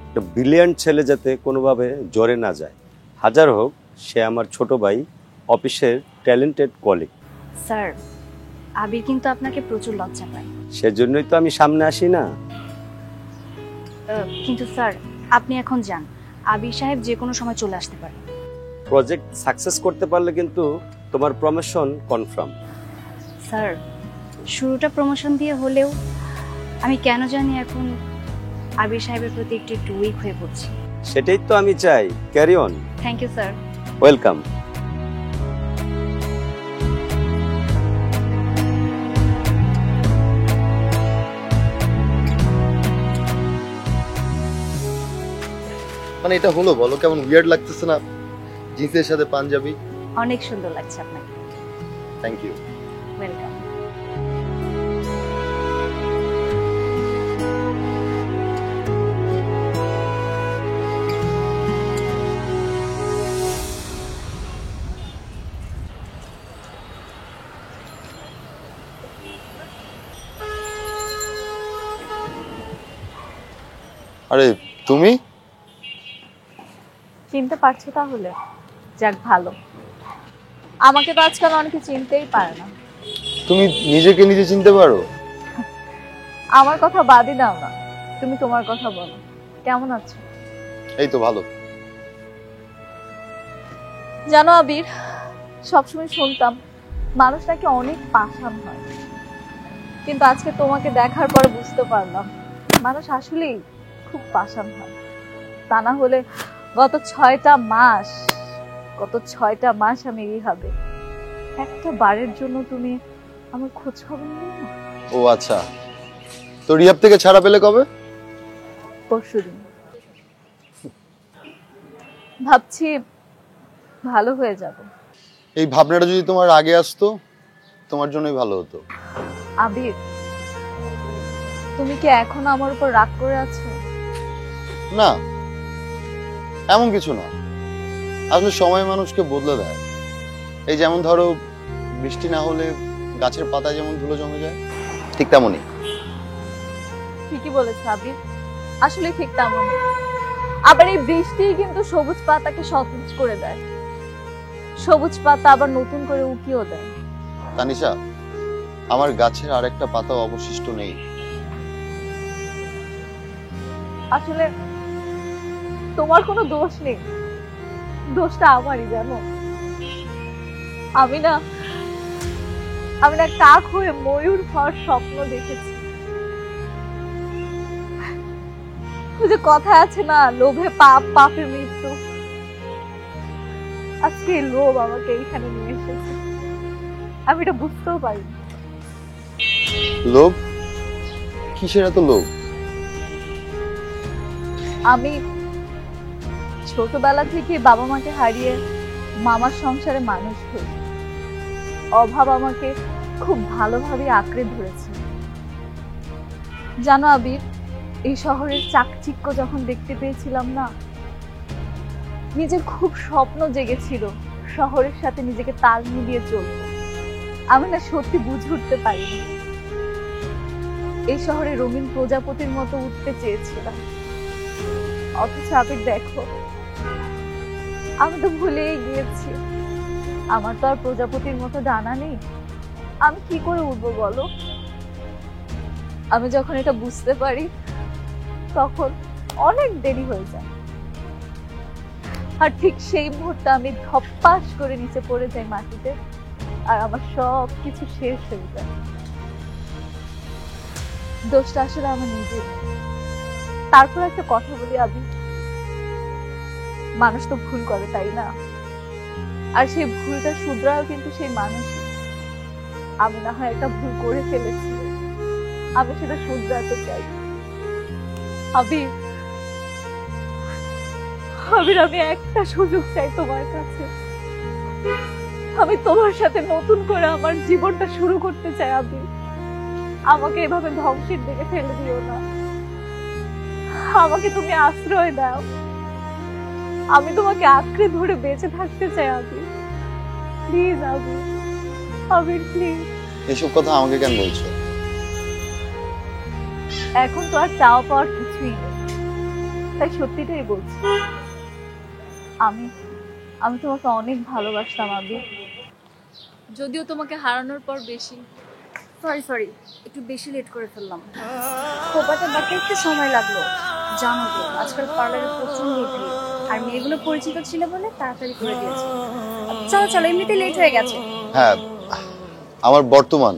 S1: একটা ব্রিলিয়ান্ট ছেলে যাতে কোনোভাবে জ্বরে না যায়। হাজার হোক সে আমার ছোট ভাই, অফিসের ট্যালেন্টেড কলিগ।
S10: স্যার, আবির কিন্তু আপনাকে প্রচুর লজ্জা পায়।
S1: সেজন্যই তো আমি সামনে আসি না।
S10: কিন্তু স্যার আপনি এখন যান, আবির সাহেব যে কোনো সময় চলে আসতে পারে।
S1: প্রজেক্ট সাকসেস করতে পারলে কিন্তু তোমার প্রমোশন কনফার্ম।
S10: স্যার, শুরুটা প্রমোশন দিয়ে হলেও আমি কেন জানি এখন আবির সাহেবের প্রতি একটু উইক হয়ে পড়ছি।
S1: সেটাই তো আমি চাই। Carry on.
S10: Thank you sir.
S1: Welcome.
S6: মানে এটা হলো বলো, কেমন উইয়ার্ড লাগতেছে না জিন্সের সাথে পাঞ্জাবি?
S10: অনেক সুন্দর লাগছে আপনাকে।
S6: Thank you.
S10: ওয়েলকাম।
S6: আরে তুমি?
S3: চিনতে পারছো তাহলে? যাক ভালো, আমাকে তো আজকাল অনেকে চিনতেই পারে না।
S6: তুমি নিজেকে নিজে চিনতে পারো?
S3: আমার কথা বাদই দাও না, তুমি তোমার কথা বলো। কেমন আছো?
S6: এই তো ভালো।
S3: জানো আবির, সবসময় শুনতাম মানুষ নাকি অনেক পাষাণ হয়, কিন্তু আজকে তোমাকে দেখার পর বুঝতে পারলাম মানুষ আসলেই খুব পাষাণ হয়। তা না হলে গত 6টা মাস আমি রিহাবে, একটা বারের জন্য তুমি আমার খোঁজ খবর নিও না।
S6: ও আচ্ছা, তো রিহাব থেকে ছাড়া পেলে কবে?
S3: পরশুদিন। ভাবছি ভালো হয়ে যাব।
S6: এই ভাবনাটা যদি তোমার আগে আসতো তোমার জন্যই ভালো হতো।
S3: আবির, তুমি কি এখন আমার উপর রাগ করে আছো?
S6: না, এমন কিছু না। আসলে সময় মানুষকে বদলে দেয়। এই যেমন ধরো, বৃষ্টি না হলে গাছের পাতায় যেমন ধুলো জমে যায়, ঠিক তেমনই।
S3: ঠিকই বলেছে আবির, আসলে ঠিক তেমনই। আবার এই বৃষ্টি কিন্তু সবুজ পাতাকে সতেজ করে দেয়, সবুজ পাতা আবার নতুন করে উঠিয়েও দেয়।
S6: তানিশা, আমার গাছের আর একটা পাতা অবশিষ্ট নেই।
S3: আসলে তোমার কোনো দোষ নেই, দোষটা আমারই, জানো। আমি না কাক হয়ে ময়ূর হওয়ার স্বপ্ন দেখেছি। ওই যে কথা আছে না, লোভে পাপ, পাপে মৃত্যু। আজকে এই লোভ আমাকে এইখানে নিয়ে এসেছে, আমি এটা বুঝতেও পারি।
S6: লোভ? কিসের এত লোভ?
S3: আমি ছোটবেলা থেকে বাবা মাকে হারিয়ে মামার সংসারে মানুষ হই। অভাব আমাকে খুব ভালোভাবে আঁকড়ে ধরেছে। জানো আবির, এই শহরের চাকচিক্য যখন দেখতে পেয়েছিলাম না, নিজের খুব স্বপ্ন জেগেছিল শহরের সাথে নিজেকে তাল মিলিয়ে চলবো। আমি না সত্যি বুঝে উঠতে পারিনি। এই শহরে রঙিন প্রজাপতির মতো উঠতে চেয়েছিলাম, অথচ আবির দেখো, আমি তো ভুলেই গিয়েছি আমার তো আর প্রজাপতির মতো ডানা নেই। আমি কি করে উঠবো বলো? আমি যখন এটা বুঝতে পারি তখন অনেক দেরি হয়ে যায়, আর ঠিক সেই মুহূর্তে আমি ধপ্পাস করে নিচে পড়ে যাই মাটিতে, আর আমার সব কিছু শেষ হয়ে যায়। দোষটা আসলে আমার নিজের। তারপর একটা কথা বলি আবির, মানুষ তো ভুল করে, তাই না? আর সেই ভুলটা শুধরাও কিন্তু সেই মানুষ। আমি না হয় একটা ভুল করে ফেলেছি, আমি সেটা শুধরাতে চাই। আবির, আমি একটা সুযোগ চাই তোমার কাছে। আমি তোমার সাথে নতুন করে আমার জীবনটা শুরু করতে চাই আবির। আমাকে এভাবে ধ্বংসের দিকে ফেলে দিও না, আমাকে তুমি আশ্রয় দাও। আমি তোমাকে আঁকড়ে ধরে বেঁচে থাকতে চাই আবির, প্লিজ আবির, আবির প্লিজ।
S6: এসব কথা আমাকে কেন বলছো?
S3: এখন তো আর চাওয়া পাওয়ার কিছুই নেই, তাই সত্যিটাই বলছি। আমি তোমাকে অনেক ভালোবাসতাম আবির, যদিও তোমাকে হারানোর পর বেশি।
S10: সরি, একটু বেশি লেট করে ফেললাম। খোপাটা বাকি একটু সময় লাগলো, জানো তো আজকাল পার্লারে প্রচন্ড ভিড়, আর মেয়েগুলো পরিচিত ছিল বলে তাড়াতাড়ি করে দিয়েছে। চলো এমনিতে লেট হয়ে গেছে।
S6: হ্যাঁ, আমার বর্তমান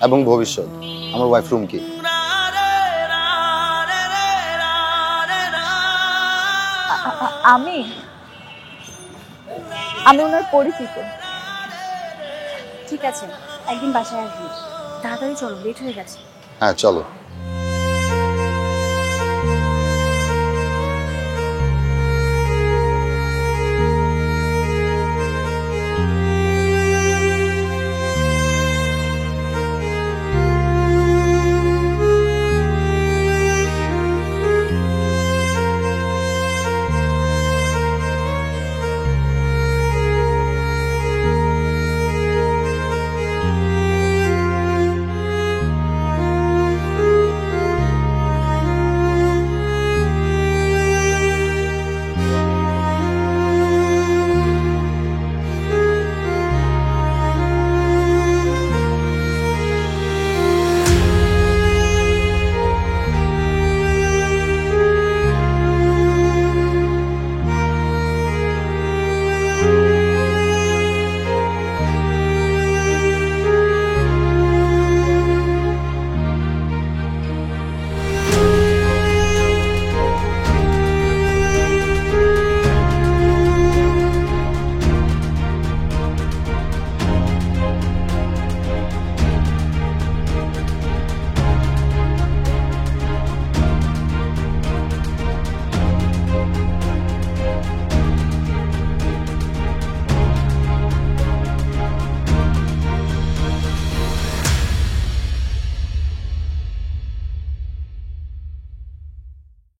S6: এবং ভবিষ্যৎ, আমার ওয়াইফ রুমকি।
S3: আমি ওনার পরিচিত।
S10: ঠিক আছে, একদিন বাসায় আসবি। তাড়াতাড়ি চলো, লেট হয়ে গেছে।
S6: হ্যাঁ চলো।